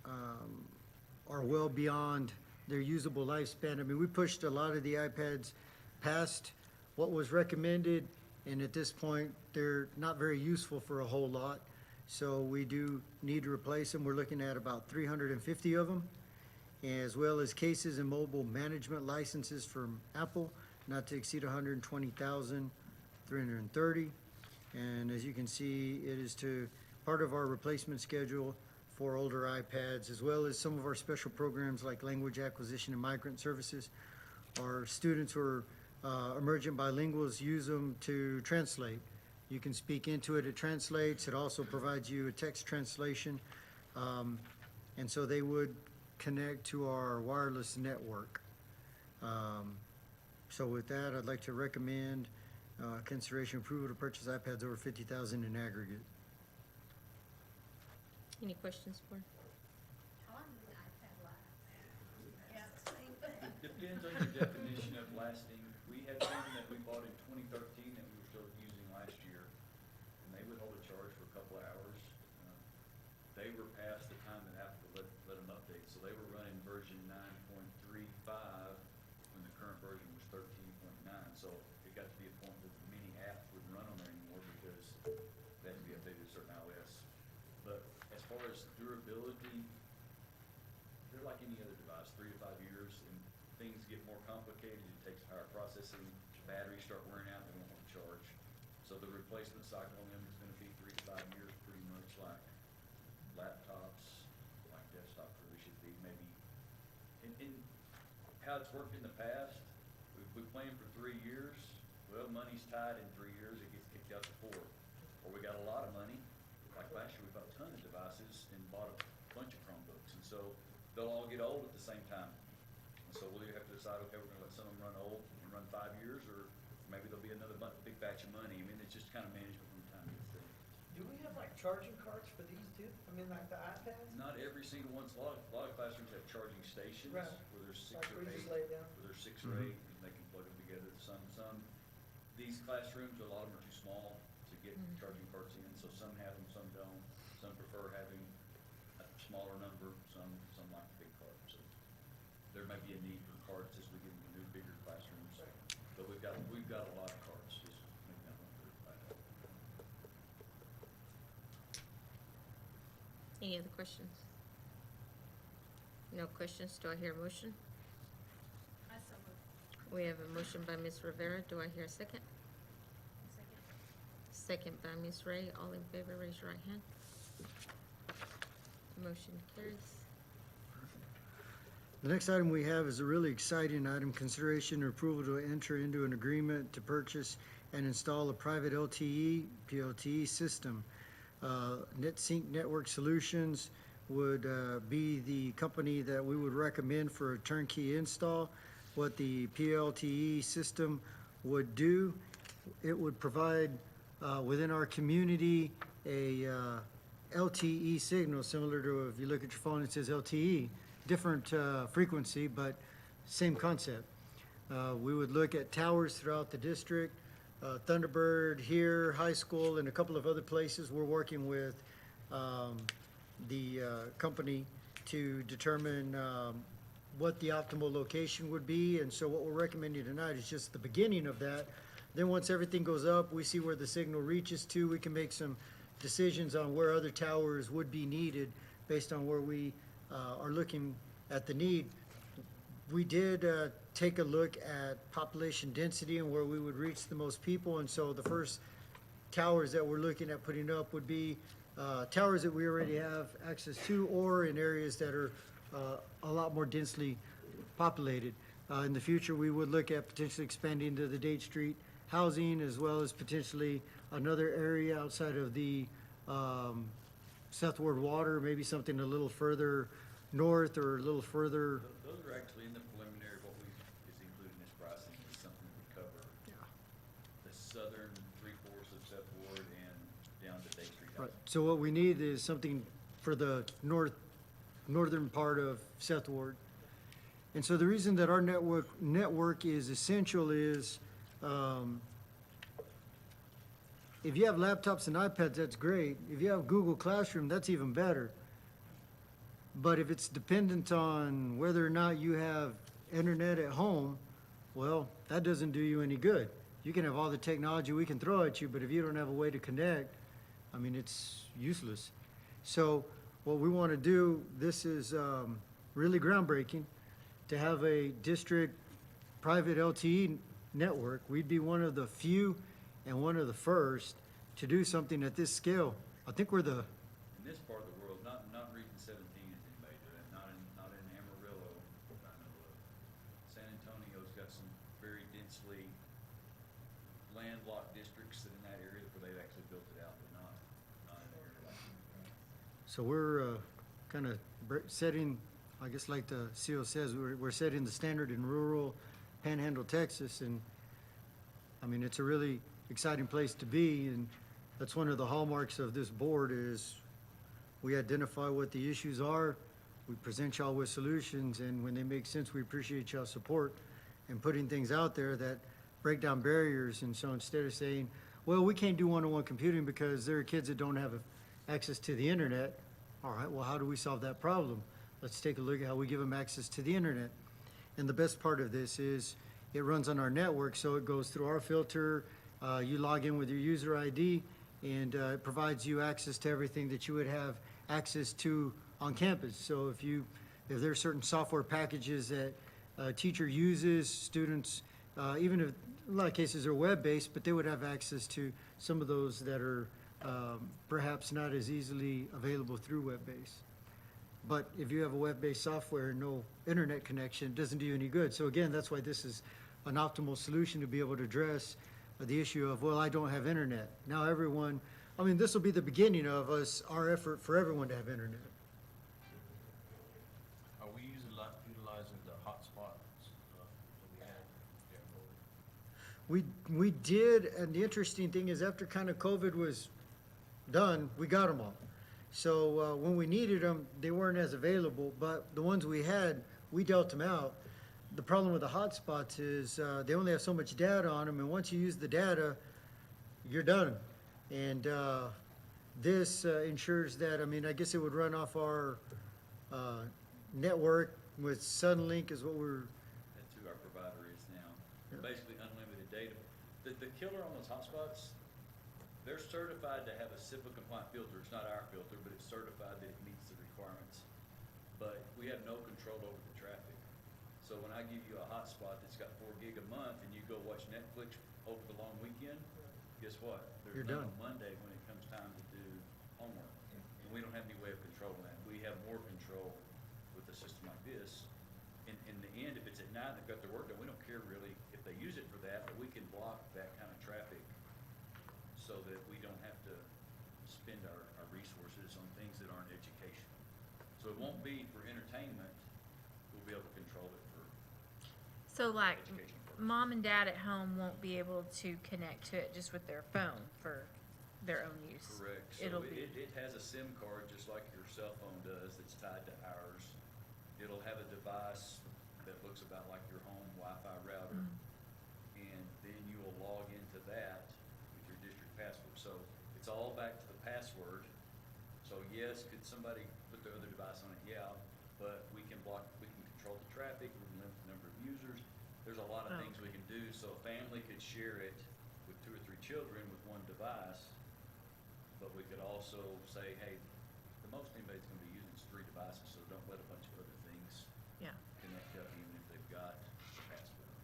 are well beyond their usable lifespan. I mean, we pushed a lot of the iPads past what was recommended, and at this point, they're not very useful for a whole lot. So we do need to replace them. We're looking at about 350 of them, as well as cases and mobile management licenses from Apple, not to exceed 120,330. And as you can see, it is to part of our replacement schedule for older iPads, as well as some of our special programs like language acquisition and migrant services. Our students who are emergent bilinguals use them to translate. You can speak into it, it translates. It also provides you a text translation. And so they would connect to our wireless network. So with that, I'd like to recommend consideration approval to purchase iPads over 50,000 in aggregate. Any questions, board? How long does an iPad last? Depends on your definition of lasting. We had some that we bought in 2013 that we were still using last year, and they would hold a charge for a couple of hours. They were past the time that Apple would let them update, so they were running version 9.35 when the current version was 13.9. So it got to be a point that many apps wouldn't run on there anymore because they had to be updated to a certain iOS. But as far as durability, they're like any other device, 3 to 5 years, and things get more complicated, it takes higher processing, batteries start wearing out, they won't want to charge. So the replacement cycle on them is gonna be 3 to 5 years, pretty much like laptops, like desktops really should be, maybe. And how it's worked in the past, we planned for 3 years, well, money's tied in 3 years, it gets kicked out to 4. Or we got a lot of money, like last year, we bought a ton of devices and bought a bunch of Chromebooks, and so they'll all get old at the same time. And so we'll either have to decide, okay, we're gonna let some of them run old and run 5 years, or maybe there'll be another big batch of money. I mean, it's just kind of management from the time it's there. Do we have like charging carts for these too? I mean, like the iPads? Not every single one's, a lot of classrooms have charging stations Right. where there's 6 Like or where you 8, just lay it down? where there's 6 or 8, and they can plug them together. These classrooms, a lot of them are too small to get charging carts in, so some have them, some don't. Some prefer having a smaller number, some like the big cart. So there may be a need for carts as we get into new, bigger classrooms. But we've got a lot of carts, just maybe not one for everybody. Any other questions? No questions, do I hear a motion? I so moved. We have a motion by Ms. Rivera, do I hear a second? Second. Second by Ms. Ray, all in favor, raise your right hand. Motion carries. The next item we have is a really exciting item, consideration and approval to enter into an agreement to purchase and install a private PLTE system. NetSync Network Solutions would be the company that we would recommend for a turnkey install. What the PLTE system would do, it would provide within our community a LTE signal, similar to if you look at your phone, it says LTE, different frequency, but same concept. We would look at towers throughout the district, Thunderbird here, high school, and a couple of other places. We're working with the company to determine what the optimal location would be, and so what we're recommending tonight is just the beginning of that. Then once everything goes up, we see where the signal reaches to, we can make some decisions on where other towers would be needed based on where we are looking at the need. We did take a look at population density and where we would reach the most people, and so the first towers that we're looking at putting up would be towers that we already have access to, or in areas that are a lot more densely populated. In the future, we would look at potentially expanding to the Date Street housing, as well as potentially another area outside of the southward water, maybe something a little further north or a little further. Those are actually in the preliminary, what is included in this pricing is something we cover. The southern 3/4 of Seth Ward and down to Date Street. Right, so what we need is something for the northern part of Seth Ward. And so the reason that our network is essential is, if you have laptops and iPads, that's great. If you have Google Classroom, that's even better. But if it's dependent on whether or not you have internet at home, well, that doesn't do you any good. You can have all the technology we can throw at you, but if you don't have a way to connect, I mean, it's useless. So what we want to do, this is really groundbreaking, to have a district private LTE network. We'd be one of the few and one of the first to do something at this scale. I think we're the, In this part of the world, not Region 17 is anybody doing it, not in Amarillo, I know of. San Antonio's got some very densely landlocked districts in that area where they've actually built it out, but not in an area like that. so we're kind of setting, I guess like the CO says, we're setting the standard in rural Panhandle, Texas, and I mean, it's a really exciting place to be, and that's one of the hallmarks of this board is we identify what the issues are, we present y'all with solutions, and when they make sense, we appreciate y'all's support and putting things out there that break down barriers. And so instead of saying, well, we can't do one-on-one computing because there are kids that don't have access to the internet, all right, well, how do we solve that problem? Let's take a look at how we give them access to the internet. And the best part of this is it runs on our network, so it goes through our filter. You log in with your user ID, and it provides you access to everything that you would have access to on campus. So if there are certain software packages that a teacher uses, students, even if a lot of cases are web-based, but they would have access to some of those that are perhaps not as easily available through web-based. But if you have a web-based software and no internet connection, it doesn't do you any good. So again, that's why this is an optimal solution to be able to address the issue of, well, I don't have internet. Now everyone, I mean, this will be the beginning of our effort for everyone to have internet. Are we utilizing the hotspot that we had? We did, and the interesting thing is after kind of COVID was done, we got them all. So when we needed them, they weren't as available, but the ones we had, we dealt them out. The problem with the hotspots is they only have so much data on them, and once you use the data, you're done. And this ensures that, I mean, I guess it would run off our network with Sunlink is what we're, That's who our provider is now. Yeah. Basically unlimited data. The killer on those hotspots, they're certified to have a SIPA compliant filter. It's not our filter, but it's certified that it meets the requirements. But we have no control over the traffic. So when I give you a hotspot that's got 4 gig a month and you go watch Netflix over the long weekend, guess what? You're There's none done. on Monday when it comes time to do homework. And we don't have any way of controlling that. We have more control with a system like this. In the end, if it's at night and they've got their work done, we don't care really if they use it for that, but we can block that kind of traffic so that we don't have to spend our resources on things that aren't educational. So it won't be for entertainment, we'll be able to control it for So like, education purposes. mom and dad at home won't be able to connect to it just with their phone for their own use. Correct. It'll So be, it has a SIM card, just like your cell phone does, that's tied to ours. It'll have a device that looks about like your home Wi-Fi router. And then you will log into that with your district password. So it's all back to the password. So yes, could somebody put their other device on it? Yeah, but we can control the traffic, we can limit the number of users. There's a lot of things we can do. So a family could share it with 2 or 3 children with one device. But we could also say, hey, the most anybody's gonna be using is 3 devices, so don't let a bunch of other things yeah. connect up even if they've got the password.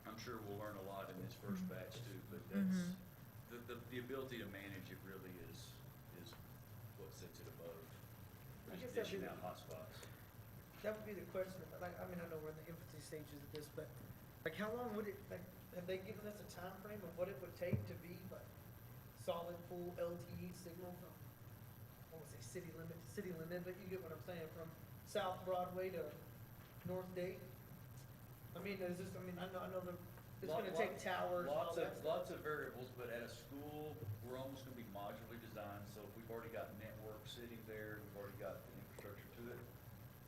I'm sure we'll learn a lot in this first batch too, but that's, the ability to manage it really is what sets it above. I guess Just that'd be dishing the- out hotspots. That would be the question, like, I mean, I know we're in the infancy stages of this, but, like, how long would it, like, have they given us a time frame of what it would take to be, like, solid, full LTE signal from, I won't say city limit, but you get what I'm saying, from South Broadway to North Dayton? I mean, is this, I mean, I know it's gonna take towers and all that stuff. Lots of variables, but at a school, we're almost gonna be modularly designed, so if we've already got network sitting there, we've already got the infrastructure to it,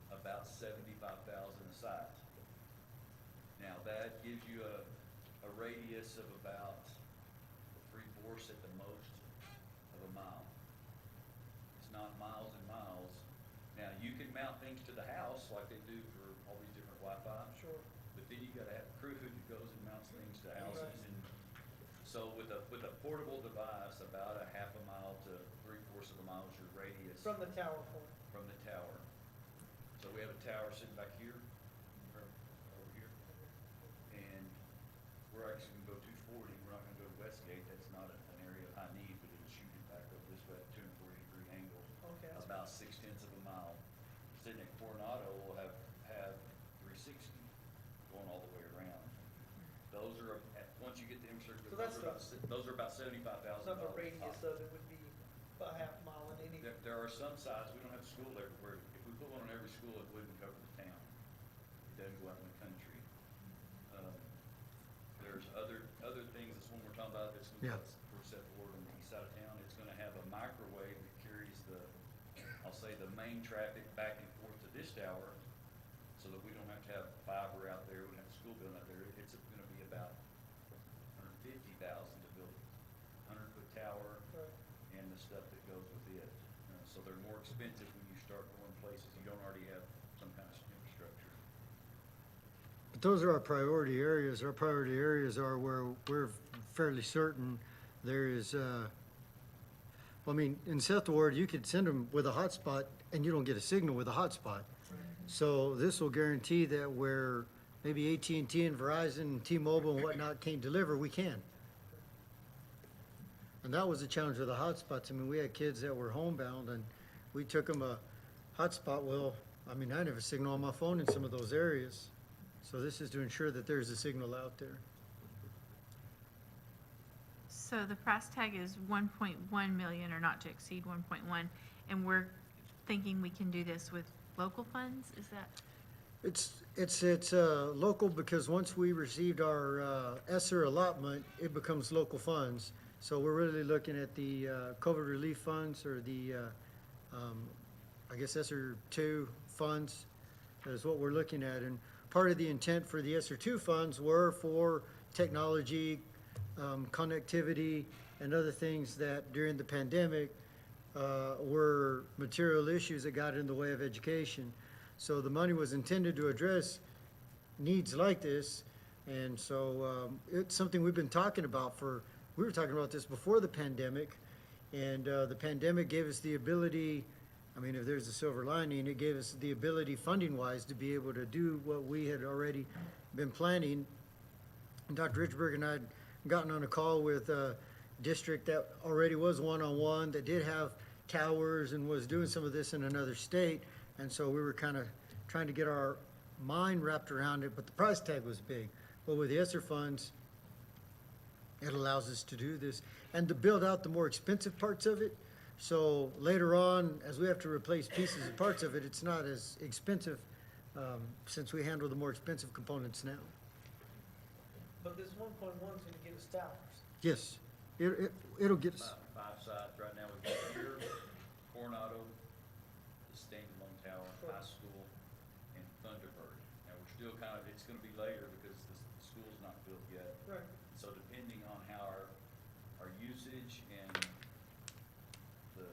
about 75,000 a site. Now, that gives you a radius of about 3/4 at the most of a mile. It's not miles and miles. Now, you can mount things to the house like they do for all these different Wi-Fi. Sure. But then you gotta have a crew that goes and mounts things to houses, and so with a portable device, about a half a mile to 3/4 of a mile is your radius From the tower point. from the tower. So we have a tower sitting back here, or over here, and we're actually gonna go 240, we're not gonna go to Westgate. gate, that's not an area of high need, but it'll shoot it back up this way at 240-degree angle. Okay, that's About 0.6 of a mile. Sitting at Coronado will have 360 going all the way around. Those are, once you get the infrastructure, So that's those are about $75,000. so the radius of it would be about half a mile in any. There are some sites, we don't have a school everywhere. If we put one on every school, it wouldn't cover the town. It doesn't go out in the country. There's other things, that's one we're talking about, that's Yeah. we're set forward on the east side of town. It's gonna have a microwave that carries I'll say the main traffic back and forth to this tower, so that we don't have to have fiber out there, we don't have a school building out there. It's gonna be about $150,000 to build a 100-foot tower Right. and the stuff that goes with it. So they're more expensive when you start going places you don't already have some kind of infrastructure. But those are our priority areas. Our priority areas are where we're fairly certain there is, well, I mean, in South Ward, you could send them with a hotspot and you don't get a signal with a hotspot. So this will guarantee that where maybe AT&T and Verizon and T-Mobile and whatnot can't deliver, we can. And that was the challenge with the hotspots. I mean, we had kids that were homebound and we took them a hotspot. Well, I mean, I never signal on my phone in some of those areas. So this is to ensure that there's a signal out there. So the price tag is 1.1 million, or not to exceed 1.1, and we're thinking we can do this with local funds, is that? It's local because once we received our ESSER allotment, it becomes local funds. So we're really looking at the COVID relief funds or the, I guess ESSER 2 funds is what we're looking at. And part of the intent for the ESSER 2 funds were for technology, connectivity, and other things that during the pandemic were material issues that got in the way of education. So the money was intended to address needs like this, and so it's something we've been talking about we were talking about this before the pandemic, and the pandemic gave us the ability, I mean, if there's a silver lining, it gave us the ability funding-wise to be able to do what we had already been planning. And Dr. Richburg and I had gotten on a call with a district that already was one-on-one, that did have towers and was doing some of this in another state. And so we were kind of trying to get our mind wrapped around it, but the price tag was big. But with the ESSER funds, it allows us to do this and to build out the more expensive parts of it. So later on, as we have to replace pieces and parts of it, it's not as expensive since we handle the more expensive components now. But this 1.1 is gonna get us towers. Yes, it'll get us. Five sites right now, we've got here, Coronado, the standalone tower, high school, and Thunderbird. Now, we're still it's gonna be later because the school's not built yet. Right. So depending on how our usage and the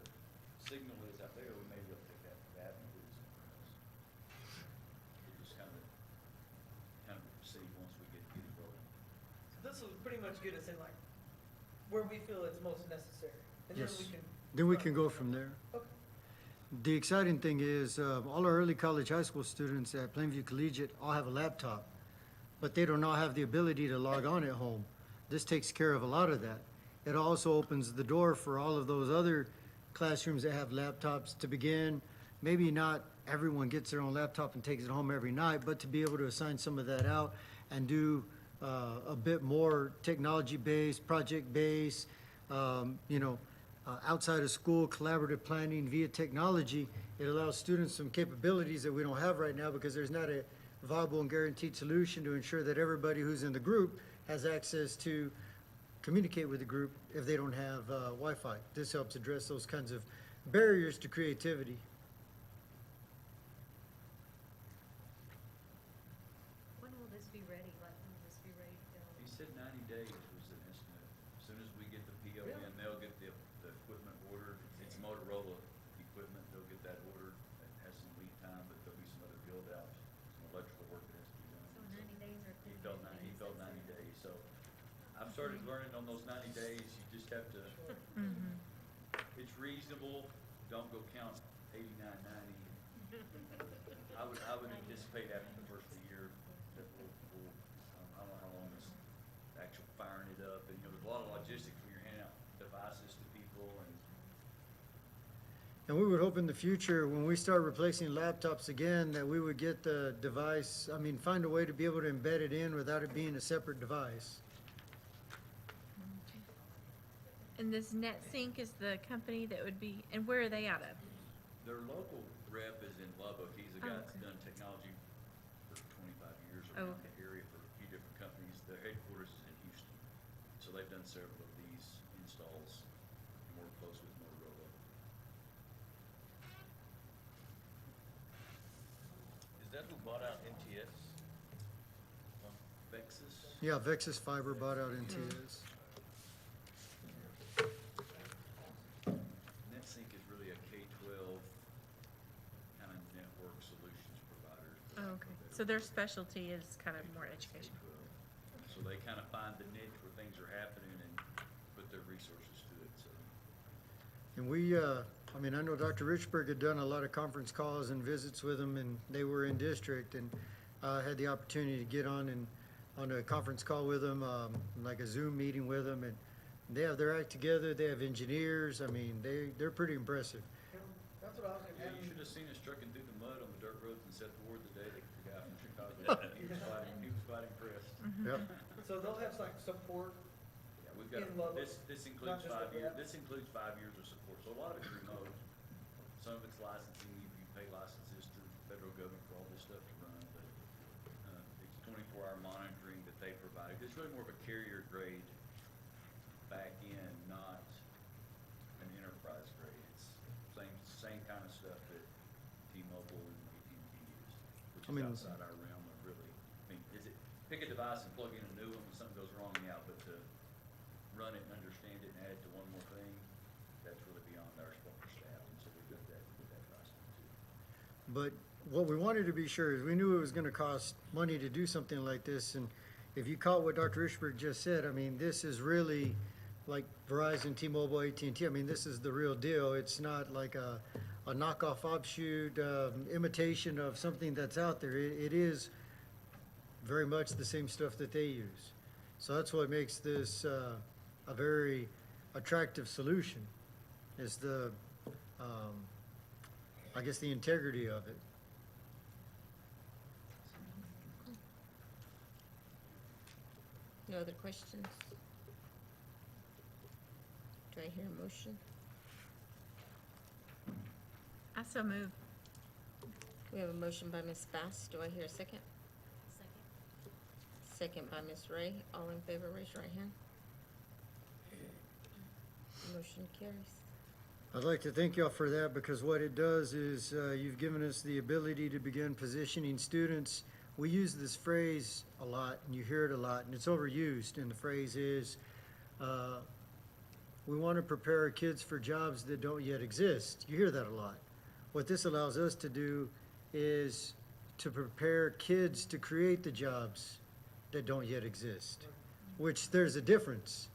signal is out there, we may be able to take that and do it somewhere else. We'll just kind of see once we get it rolling. So this will pretty much get us in like where we feel it's most necessary. And Yes. then We can go from there. Okay. The exciting thing is, all our early college high school students at Plainview Collegiate all have a laptop, but they do not have the ability to log on at home. This takes care of a lot of that. It also opens the door for all of those other classrooms that have laptops to begin. Maybe not everyone gets their own laptop and takes it home every night, but to be able to assign some of that out and do a bit more technology-based, project-based, outside of school collaborative planning via technology, it allows students some capabilities that we don't have right now because there's not a viable and guaranteed solution to ensure that everybody who's in the group has access to communicate with the group if they don't have Wi-Fi. This helps address those kinds of barriers to creativity. When will this be ready? Like, when will this be ready to go? He said 90 days was an estimate. As soon as we get the PO in, they'll get the equipment ordered. It's Motorola equipment, they'll get that ordered. It has some lead time, but there'll be some other build outs, some electrical work that has to be done. So 90 days or? He felt 90 days, so I've started learning on those 90 days, you just have to, it's reasonable, don't go count 89, 90. I would anticipate after the first of the year that we'll I don't know how long this actual firing it up, and there's a lot of logistics And we would hope in the future, when we start replacing laptops again, that we would get the device, I mean, find a way to be able to embed it in without it being a separate device. And this NetSync is the company that would be, and where are they out of? Their local rep is in Lubbock. He's a guy Oh, that's okay. done technology for 25 years Oh, around okay. the area for a few different companies. Their headquarters is in Houston. So they've done several of these installs and work close with Motorola. Is that who bought out NTS? Vexus? Yeah, Vexus Fiber bought out NTS. NetSync is really a K-12 kind of network solutions provider. for Oh, lack of a okay. better So their word. specialty is kind of more education. K-12. So they kind of find the niche where things are happening and put their resources to it, so. And we, I mean, I know Dr. Richburg had done a lot of conference calls and visits with them, and they were in district, and had the opportunity to get on a conference call with them, like a Zoom meeting with them, and they have their act together, they have engineers, I mean, they're pretty impressive. That's what I was gonna Yeah, have. you should have seen us trucking through the mud on the dirt roads and set the word the day that the guy from Chicago, he was quite impressed. Yep. So they'll have like support. Yeah, we've got, In Lubbock, this not includes just 5 the years, rep. this includes 5 years of support, so a lot of it's remote. Some of it's licensing, you pay licenses to the federal government for all this stuff to run, but, it's 24-hour monitoring that they provide. It's really more of a carrier grade back end, not an enterprise grade. It's same kind of stuff that T-Mobile and AT&T use, which I mean- is outside our realm of really, I mean, is it, pick a device and plug in a new one when something goes wrong, yeah, but to run it and understand it and add it to one more thing, that's really beyond our scope of staff, and so we've got that, with that pricing too. But what we wanted to be sure is we knew it was gonna cost money to do something like this, and if you caught what Dr. Richburg just said, I mean, this is really like Verizon, T-Mobile, AT&T, I mean, this is the real deal. It's not like a knockoff offshoot, imitation of something that's out there. It is very much the same stuff that they use. So that's what makes this, a very attractive solution, is the, I guess, the integrity of it. No other questions? Do I hear a motion? I so move. We have a motion by Ms. Bass. Do I hear a second? Second by Ms. Ray. All in favor, raise your right hand. Motion carries. I'd like to thank y'all for that, because what it does is, you've given us the ability to begin positioning students. We use this phrase a lot, and you hear it a lot, and it's overused, and the phrase is, we want to prepare our kids for jobs that don't yet exist. You hear that a lot. What this allows us to do is to prepare kids to create the jobs that don't yet exist, which there's a difference.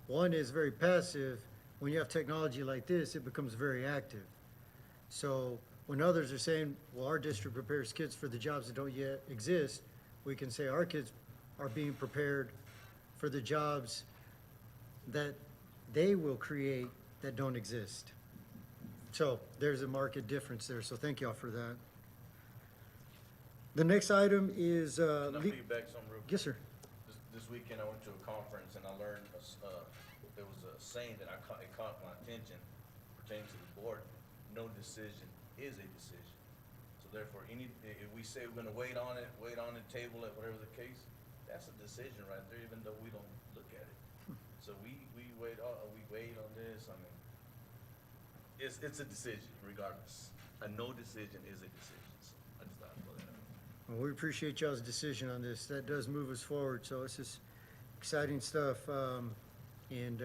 One is very passive. When you have technology like this, it becomes very active. So when others are saying, well, our district prepares kids for the jobs that don't yet exist, we can say our kids are being prepared for the jobs that they will create that don't exist. So there's a marked difference there, so thank y'all for that. The next item is, Can I feedback something real quick? yes, sir. This weekend, I went to a conference and I learned, there was a saying that it caught my attention pertaining to the board: no decision is a decision. So therefore, if we say we're gonna wait on it, table it, whatever the case, that's a decision right there, even though we don't look at it. So we wait on this, I mean, it's a decision regardless. A no decision is a decision, so I just thought I'd throw that out. Well, we appreciate y'all's decision on this. That does move us forward, so this is exciting stuff. And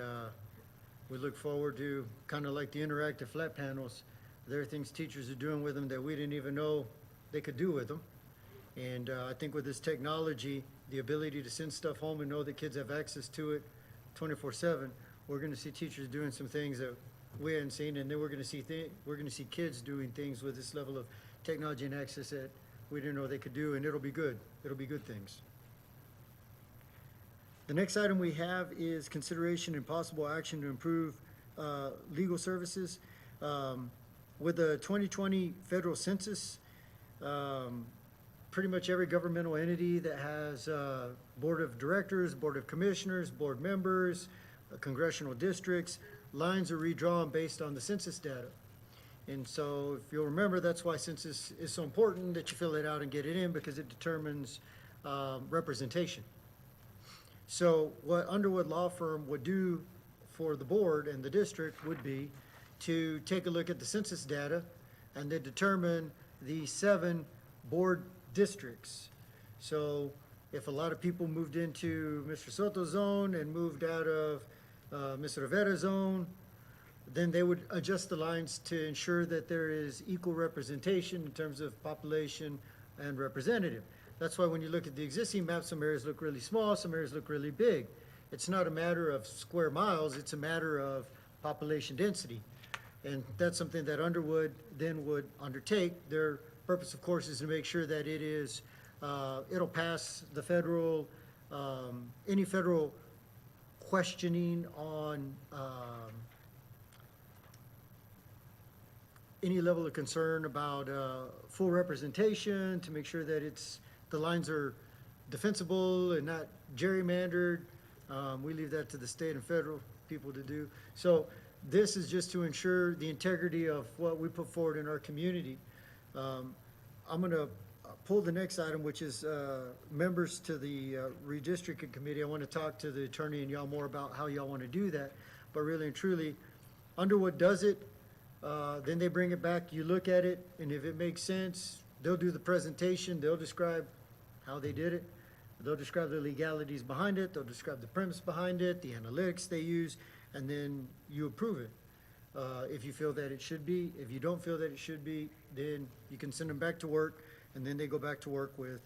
we look forward to kind of like the interactive flat panels. There are things teachers are doing with them that we didn't even know they could do with them. And I think with this technology, the ability to send stuff home and know that kids have access to it 24/7, we're gonna see teachers doing some things that we hadn't seen, and then we're gonna see kids doing things with this level of technology and access that we didn't know they could do, and it'll be good. It'll be good things. The next item we have is consideration and possible action to improve legal services. with the 2020 federal census, pretty much every governmental entity that has a board of directors, board of commissioners, board members, congressional districts, lines are redrawn based on the census data. And so if you'll remember, that's why census is so important, that you fill it out and get it in, because it determines representation. So what Underwood Law Firm would do for the board and the district would be to take a look at the census data and then determine the 7 board districts. So if a lot of people moved into Mr. Soto's zone and moved out of Mr. Rivera's zone, then they would adjust the lines to ensure that there is equal representation in terms of population and representative. That's why when you look at the existing map, some areas look really small, some areas look really big. It's not a matter of square miles, it's a matter of population density. And that's something that Underwood then would undertake. Their purpose, of course, is to make sure that it is, it'll pass the federal, any federal questioning on any level of concern about full representation, to make sure that the lines are defensible and not gerrymandered. We leave that to the state and federal people to do. So this is just to ensure the integrity of what we put forward in our community. I'm going to pull the next item, which is members to the redistricting committee. I want to talk to the attorney and y'all more about how y'all want to do that. But really and truly, Underwood does it. Then they bring it back, you look at it, and if it makes sense, they'll do the presentation, they'll describe how they did it, they'll describe the legalities behind it, they'll describe the premise behind it, the analytics they use, and then you approve it. If you feel that it should be, if you don't feel that it should be, then you can send them back to work, and then they go back to work with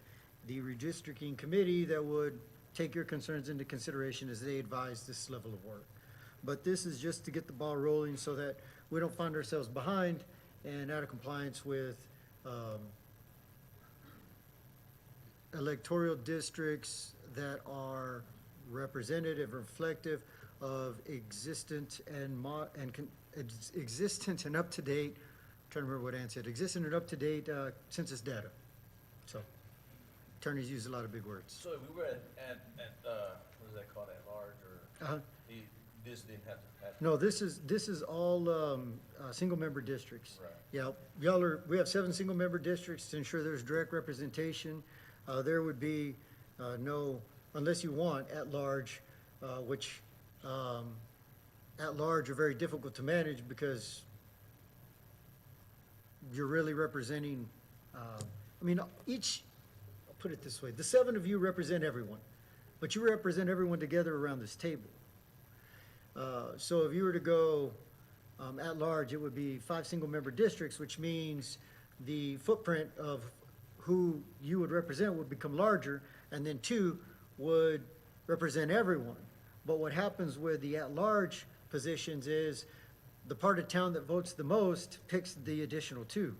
the redistricting committee that would take your concerns into consideration as they advise this level of work. But this is just to get the ball rolling so that we don't find ourselves behind and out of compliance with electoral districts that are representative, reflective of existent and existent and up-to-date, trying to remember what Ann said, existent and up-to-date census data. So attorneys use a lot of big words. So if we were at what is that called, at large, or Uh-huh. this didn't have to happen? No, this is all single-member districts. Right. Yeah, we have 7 single-member districts to ensure there's direct representation. There would be no, unless you want at-large, which at-large are very difficult to manage because you're really representing, I'll put it this way, the 7 of you represent everyone, but you represent everyone together around this table. So if you were to go at large, it would be 5 single-member districts, which means the footprint of who you would represent would become larger, and then 2 would represent everyone. But what happens with the at-large positions is the part of town that votes the most picks the additional 2.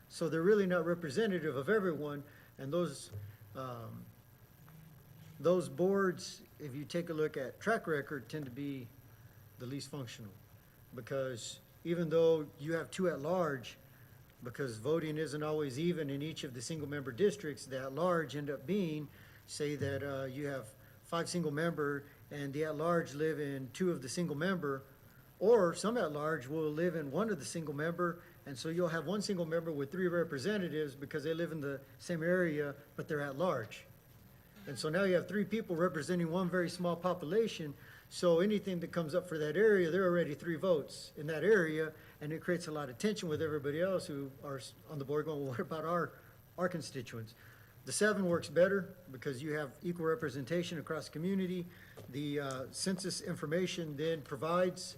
So they're really not representative of everyone, and those boards, if you take a look at track record, tend to be the least functional. Because even though you have 2 at large, because voting isn't always even in each of the single-member districts, the at-large end up being, say that you have 5 single-member and the at-large live in 2 of the single-member, or some at-large will live in 1 of the single-member, and so you'll have 1 single-member with 3 representatives because they live in the same area, but they're at-large. And so now you have 3 people representing 1 very small population, so anything that comes up for that area, there are already 3 votes in that area, and it creates a lot of tension with everybody else who are on the board going, well, what about our constituents? The 7 works better because you have equal representation across the community. The census information then provides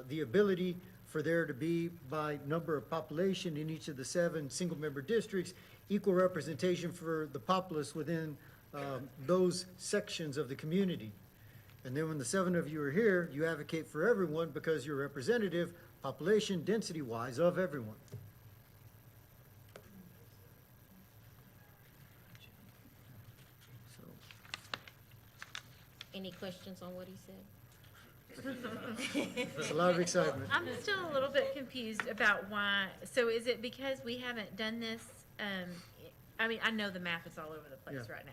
the ability for there to be, by number of population in each of the 7 single-member districts, equal representation for the populace within those sections of the community. And then when the 7 of you are here, you advocate for everyone because you're representative, population density-wise, of everyone. So, Any questions on what he said? It's a lot of excitement. I'm still a little bit confused about why, so is it because we haven't done this? I mean, I know the map is all over the place Yeah. right now.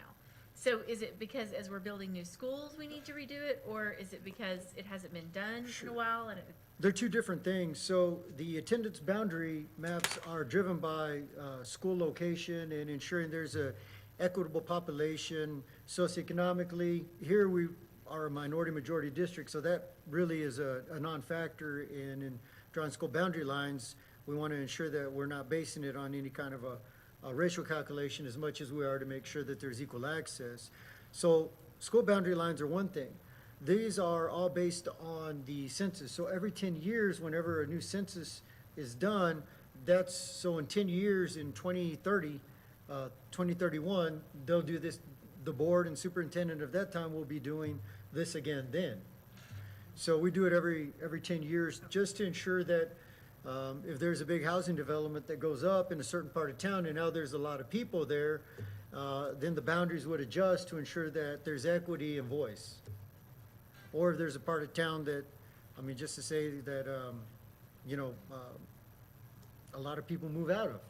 So is it because as we're building new schools, we need to redo it? Or is it because it hasn't been done in a while and it? They're two different things. So the attendance boundary maps are driven by school location and ensuring there's a equitable population socioeconomically. Here we are a minority-majority district, so that really is a non-factor in drawing school boundary lines. We want to ensure that we're not basing it on any kind of a racial calculation as much as we are to make sure that there's equal access. So school boundary lines are one thing. These are all based on the census. So every 10 years, whenever a new census is done, so in 10 years, in 2030, 2031, they'll do this, the board and superintendent of that time will be doing this again then. So we do it every 10 years just to ensure that if there's a big housing development that goes up in a certain part of town and now there's a lot of people there, then the boundaries would adjust to ensure that there's equity and voice. Or if there's a part of town that, I mean, just to say that, a lot of people move out of.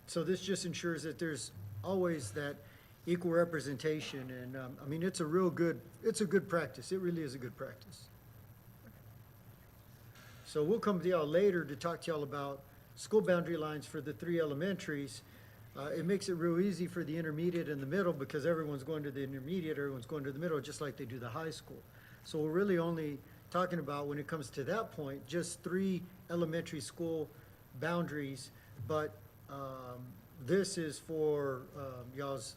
So this just ensures that there's always that equal representation, and, I mean, it's a good practice. It really is a good practice. So we'll come to y'all later to talk to y'all about school boundary lines for the 3 elementaries. It makes it real easy for the intermediate and the middle because everyone's going to the intermediate, everyone's going to the middle, just like they do the high school. So we're really only talking about, when it comes to that point, just 3 elementary school boundaries, but this is for y'all's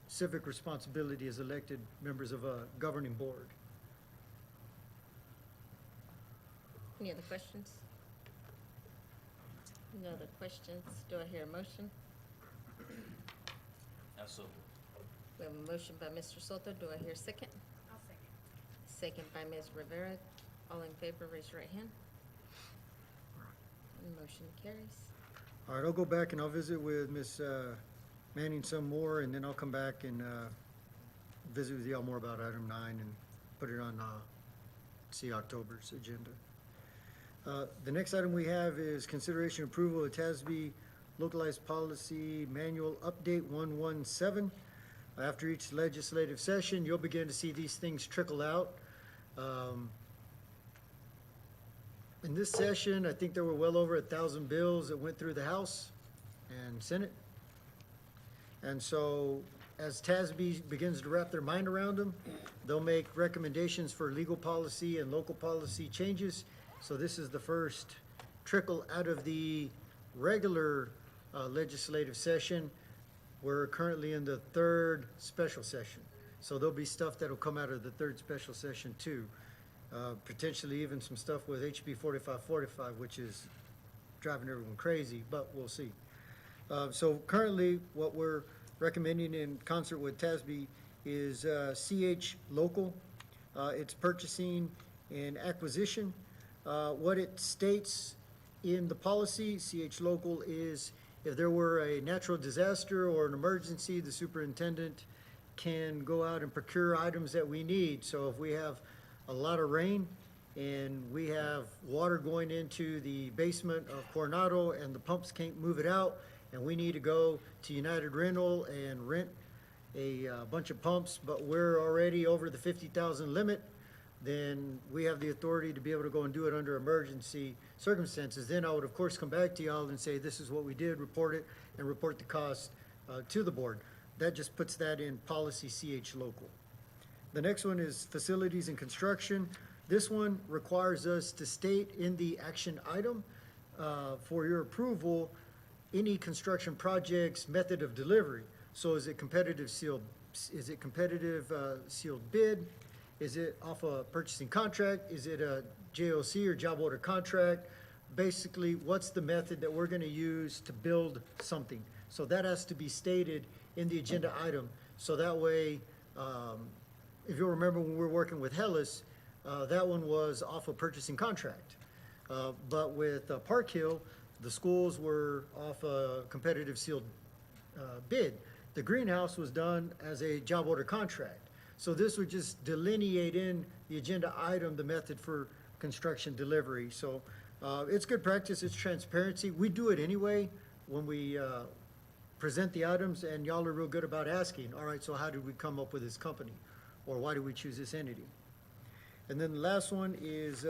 civic responsibility as elected members of a governing board. Any other questions? No other questions. Do I hear a motion? So, We have a motion by Mr. Soto. Do I hear a second? I'll second. Second by Ms. Rivera. All in favor, raise your right hand. And motion carries. All right, I'll go back and I'll visit with Ms. Manning some more, and then I'll come back and visit with y'all more about item 9 and put it on, October's agenda. The next item we have is consideration approval of Tasby Localized Policy Manual Update 117. After each legislative session, you'll begin to see these things trickle out. In this session, I think there were well over 1,000 bills that went through the House and Senate. And so as Tasby begins to wrap their mind around them, they'll make recommendations for legal policy and local policy changes. So this is the first trickle out of the regular legislative session. We're currently in the 3rd special session. So there'll be stuff that'll come out of the 3rd special session too. Potentially even some stuff with HB 4545, which is driving everyone crazy, but we'll see. So currently, what we're recommending in concert with Tasby is CH Local. It's purchasing and acquisition. What it states in the policy, CH Local, is if there were a natural disaster or an emergency, the superintendent can go out and procure items that we need. So if we have a lot of rain and we have water going into the basement of Coronado and the pumps can't move it out, and we need to go to United Rental and rent a bunch of pumps, but we're already over the 50,000 limit, then we have the authority to be able to go and do it under emergency circumstances. Then I would, of course, come back to y'all and say, this is what we did, report it, and report the cost to the board. That just puts that in policy CH Local. The next one is facilities and construction. This one requires us to state in the action item for your approval any construction project's method of delivery. So is it competitive sealed bid? Is it off a purchasing contract? Is it a JOC or job order contract? Basically, what's the method that we're gonna use to build something? So that has to be stated in the agenda item. So that way, if you'll remember when we were working with Hellas, that one was off a purchasing contract. But with Park Hill, the schools were off a competitive sealed bid. The greenhouse was done as a job order contract. So this would just delineate in the agenda item, the method for construction delivery. So it's good practice, it's transparency. We do it anyway when we present the items, and y'all are real good about asking, all right, so how did we come up with this company? Or why did we choose this entity? And then the last one is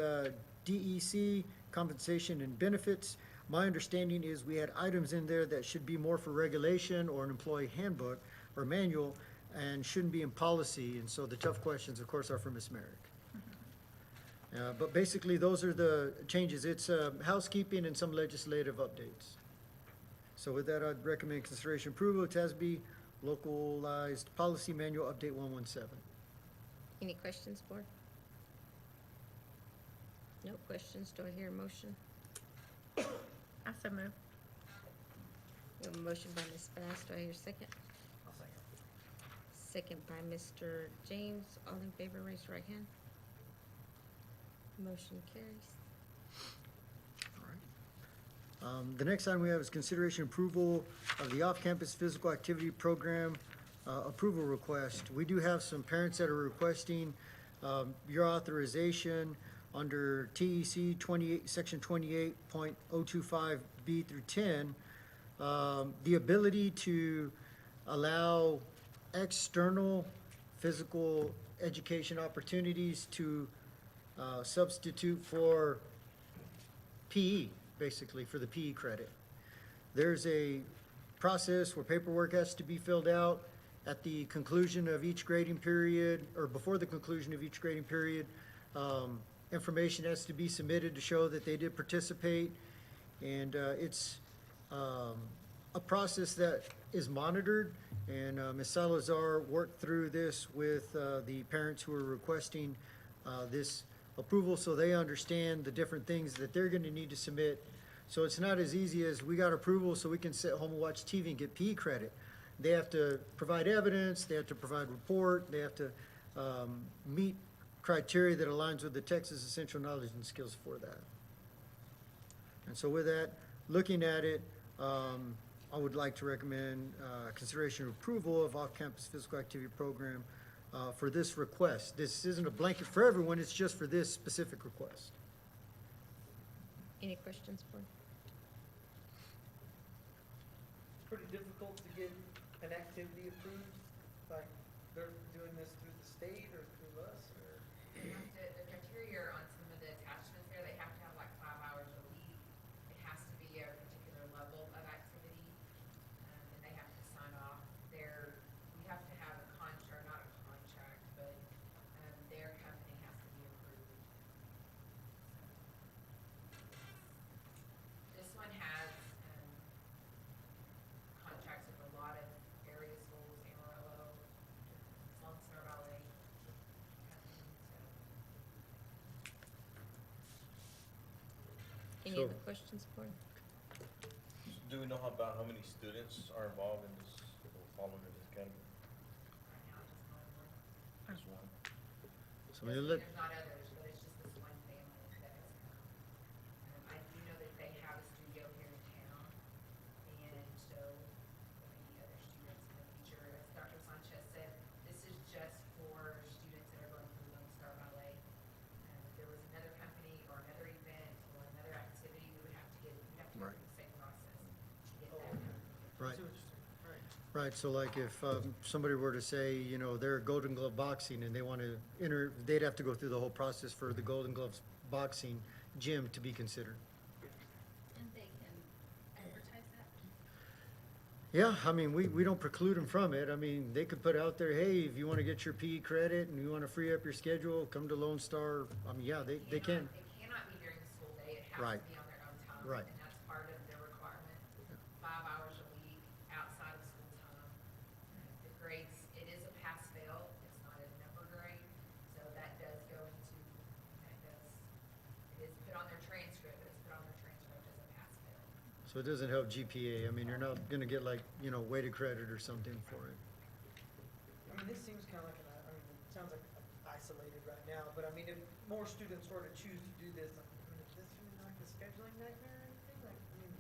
DEC, compensation and benefits. My understanding is we had items in there that should be more for regulation or an employee handbook or manual and shouldn't be in policy. And so the tough questions, of course, are for Ms. Merrick. But basically, those are the changes. It's housekeeping and some legislative updates. So with that, I'd recommend consideration approval of Tasby Localized Policy Manual Update 117. Any questions, board? No questions. Do I hear a motion? I so move. We have a motion by Ms. Bass. Do I hear a second? I'll second. Second by Mr. James. All in favor, raise your right hand. Motion carries. The next item we have is consideration approval of the off-campus physical activity program approval request. We do have some parents that are requesting your authorization under TEC 28, Section 28.025B through 10, the ability to allow external physical education opportunities to substitute for PE, basically, for the PE credit. There's a process where paperwork has to be filled out at the conclusion of each grading period, or before the conclusion of each grading period. Information has to be submitted to show that they did participate, and it's a process that is monitored, and Ms. Salazar worked through this with the parents who are requesting this approval, so they understand the different things that they're gonna need to submit. So it's not as easy as we got approval so we can sit home and watch TV and get PE credit. They have to provide evidence, they have to provide report, they have to meet criteria that aligns with the Texas Essential Knowledge and Skills for that. And so with that, looking at it, I would like to recommend consideration of approval of off-campus physical activity program for this request. This isn't a blanket for everyone, it's just for this specific request. Any questions, board? It's pretty difficult to get an activity approved, like they're doing this through the state or through us, or? The criteria on some of the attachments there, they have to have like 5 hours a week. It has to be a particular level of activity, and they have to sign off. We have to have a contract, not a contract, but their company has to be approved. This one has contracts with a lot of area schools, Amarillo, Lone Star Valley. Any So- other questions, board? Do we know about how many students are involved in this, fall under this category? Right now, just one. Just one. So we'll let, There's not others, but it's just this one family that has come. I do know that they have a studio here in town, and so there may be other students in the future. As Dr. Sanchez said, this is just for students that are going through Lone Star Ballet. If there was another company or another event or another activity, we'd have to go Right. through the same process to get that company. right. See what you're saying, right. Right, so like if somebody were to say, you know, they're Golden Glove Boxing and they want to enter, they'd have to go through the whole process for the Golden Gloves Boxing gym to be considered. And they can advertise that? Yeah, I mean, we don't preclude them from it. I mean, they could put out there, hey, if you want to get your PE credit and you want to free up your schedule, come to Lone Star. I mean, yeah, they can. It cannot be during the school day, it has Right. to be on their own time. Right. And that's part of their requirement, 5 hours a week outside of school time. The grades, it is a pass-fail, it's not a number grade, so that does go into, it is put on their transcript, but it's put on their transcript as a pass-fail. So it doesn't help GPA. I mean, you're not going to get like, you know, weighted credit or something for it. I mean, this seems kind of like I mean, it sounds like isolated right now, but I mean, if more students were to choose to do this, I mean, is this really like a scheduling nightmare or anything? Like, I mean,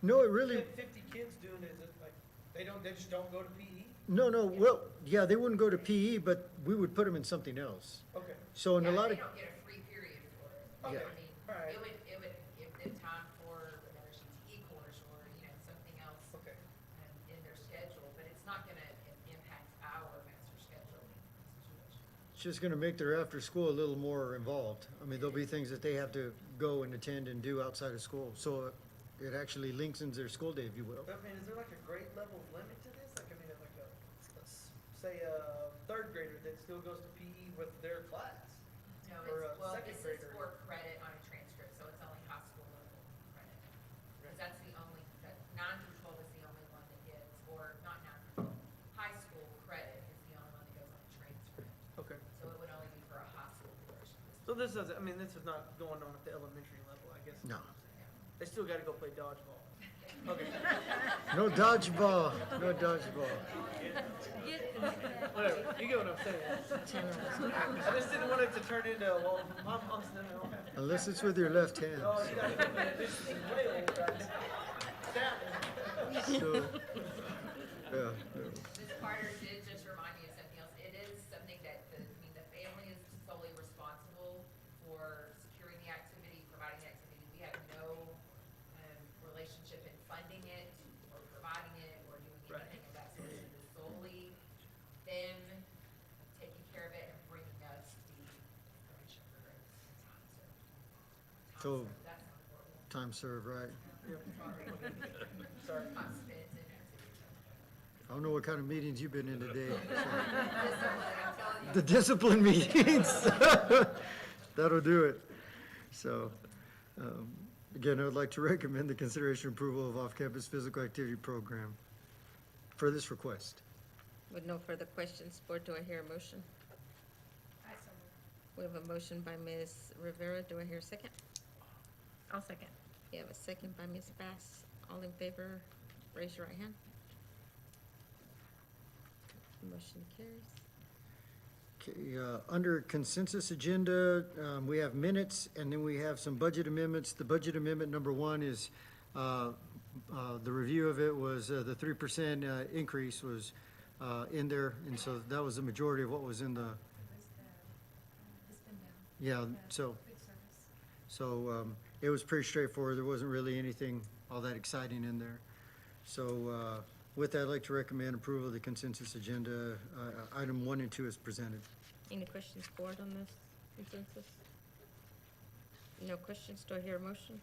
No, it really, 50 kids doing it, is it like, they just don't go to PE? No, no, well, yeah, they wouldn't go to PE, but we would put them in something else. Okay, So in a Yeah, lot they of, don't get a free period for it. Yeah. I mean, Alright. it would give them time for another CTE course or, something else okay. in their schedule, but it's not gonna impact our master scheduling situation. it's just gonna make their after-school a little more involved. I mean, there'll be things that they have to go and attend and do outside of school. So it actually lengthens their school day, if you will. I mean, is there like a grade level limit to this? Like, I mean, like let's say a third grader that still goes to PE with their class? No, Or a well, second this is grader. for credit on a transcript, so it's only high school level credit. Because that's the only, that 9 through 12 is the only one that gets, or not 9 through 12, high school credit is the only one that goes on a transcript. Okay. So it would only be for a high school portion. So this is, I mean, this is not going on at the elementary level, I guess. is No. what I'm saying. They still gotta go play dodgeball. Okay. No dodgeball, no dodgeball. Whatever, you get what I'm saying. I just didn't want it to turn into, well, I'm still, Unless it's with your left hand. oh, you gotta, this is way old, guys. That So, yeah, no. Ms. Carter did just remind me of something else. It is something that the family is solely responsible for securing the activity, providing the activity. We have no, relationship in funding it or providing it or doing anything of that sort. It is solely them taking care of it and bringing us the information for it and time served. So- That sounds horrible. Time served, right? Sorry. Time spent in activity. I don't know what kind of meetings you've been in today. I'm telling you. The discipline meetings. That'll do it. So, again, I would like to recommend the consideration and approval of off-campus physical activity program for this request. With no further questions, board, do I hear a motion? We have a motion by Ms. Rivera. Do I hear a second? I'll second. We have a second by Ms. Bass. All in favor, raise your right hand. Motion carries. Okay, under consensus agenda, we have minutes, and then we have some budget amendments. The budget amendment number one is, the review of it was, the 3% increase was in there, and so that was the majority of what was in the, yeah, so. It was pretty straightforward. There wasn't really anything all that exciting in there. So, with that, I'd like to recommend approval of the consensus agenda, item 1 and 2 is presented. Any questions, board, on this consensus? No questions, do I hear a motion?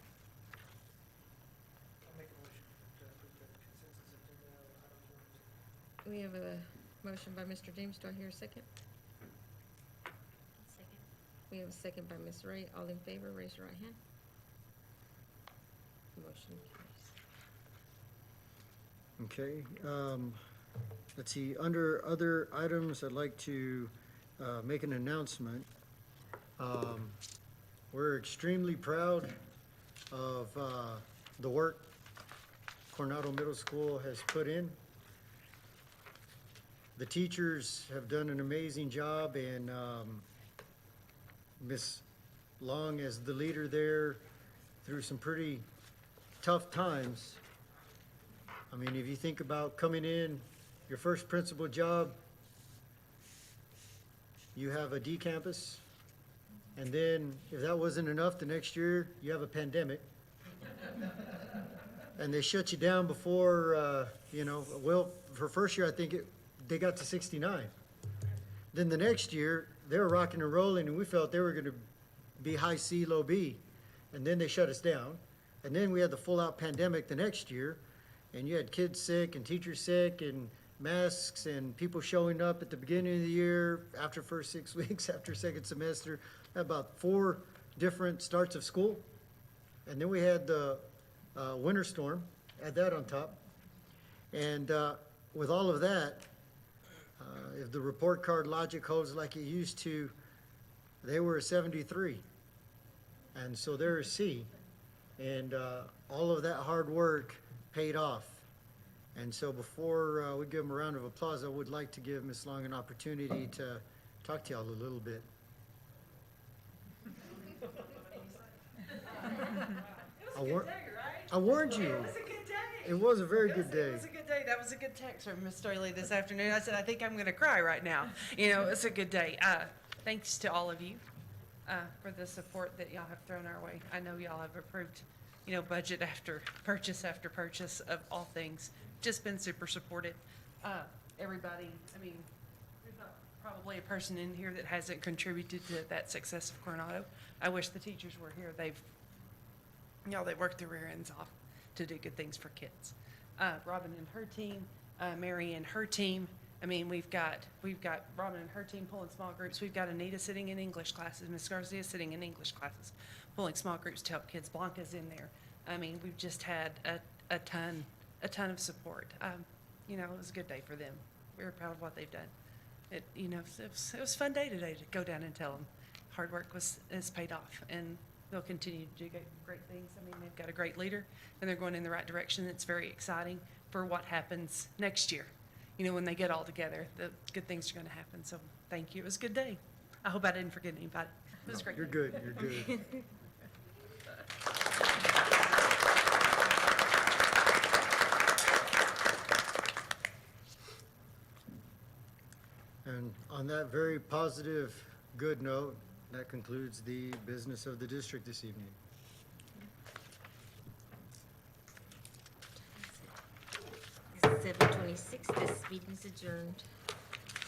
I'll make a motion to approve the consensus agenda item 1 and 2. We have a motion by Mr. James, do I hear a second? Second. We have a second by Ms. Ray. All in favor, raise your right hand. Motion carries. Okay, let's see, under other items, I'd like to make an announcement. We're extremely proud of the work Coronado Middle School has put in. The teachers have done an amazing job, and Ms. Long, as the leader there, through some pretty tough times. I mean, if you think about coming in, your first principal job, you have a D campus, and then if that wasn't enough, the next year, you have a pandemic. And they shut you down before, well, for first year, I think they got to 69. Then the next year, they were rocking and rolling, and we felt they were gonna be high C, low B. And then they shut us down. And then we had the full-out pandemic the next year, and you had kids sick and teachers sick and masks and people showing up at the beginning of the year, after first 6 weeks, after second semester, about 4 different starts of school. And then we had the winter storm, add that on top. And with all of that, if the report card logic holds like it used to, they were a 73. And so they're a C. And all of that hard work paid off. And so before we give them a round of applause, I would like to give Ms. Long an opportunity to talk to y'all a little bit. I warned you. It was a very good It day. was a good day. That was a good text from Miss Sterling this afternoon. I said, I think I'm gonna cry right now. You know, it's a good day. Thanks to all of you, for the support that y'all have thrown our way. I know y'all have approved, you know, budget after purchase of all things. Just been super supportive. Everybody, I mean, there's not probably a person in here that hasn't contributed to that success of Coronado. I wish the teachers were here. They worked their rear ends off to do good things for kids. Robin and her team, Mary and her team. I mean, we've got Robin and her team pulling small groups. We've got Anita sitting in English classes, Miss Garcia sitting in English classes, pulling small groups to help kids. Blanca's in there. I mean, we've just had a ton of support. You know, it was a good day for them. We were proud of what they've done. It was a fun day today to go down and tell them hard work has paid off, and they'll continue to do great things. I mean, they've got a great leader, and they're going in the right direction. It's very exciting for what happens next year. You know, when they get all together, the good things are going to happen. So thank you. It was a good day. I hope I didn't forget anybody. It was great. You're good, you're good. And on that very positive, good note, that concludes the business of the district this evening. 7:26, this meeting is adjourned.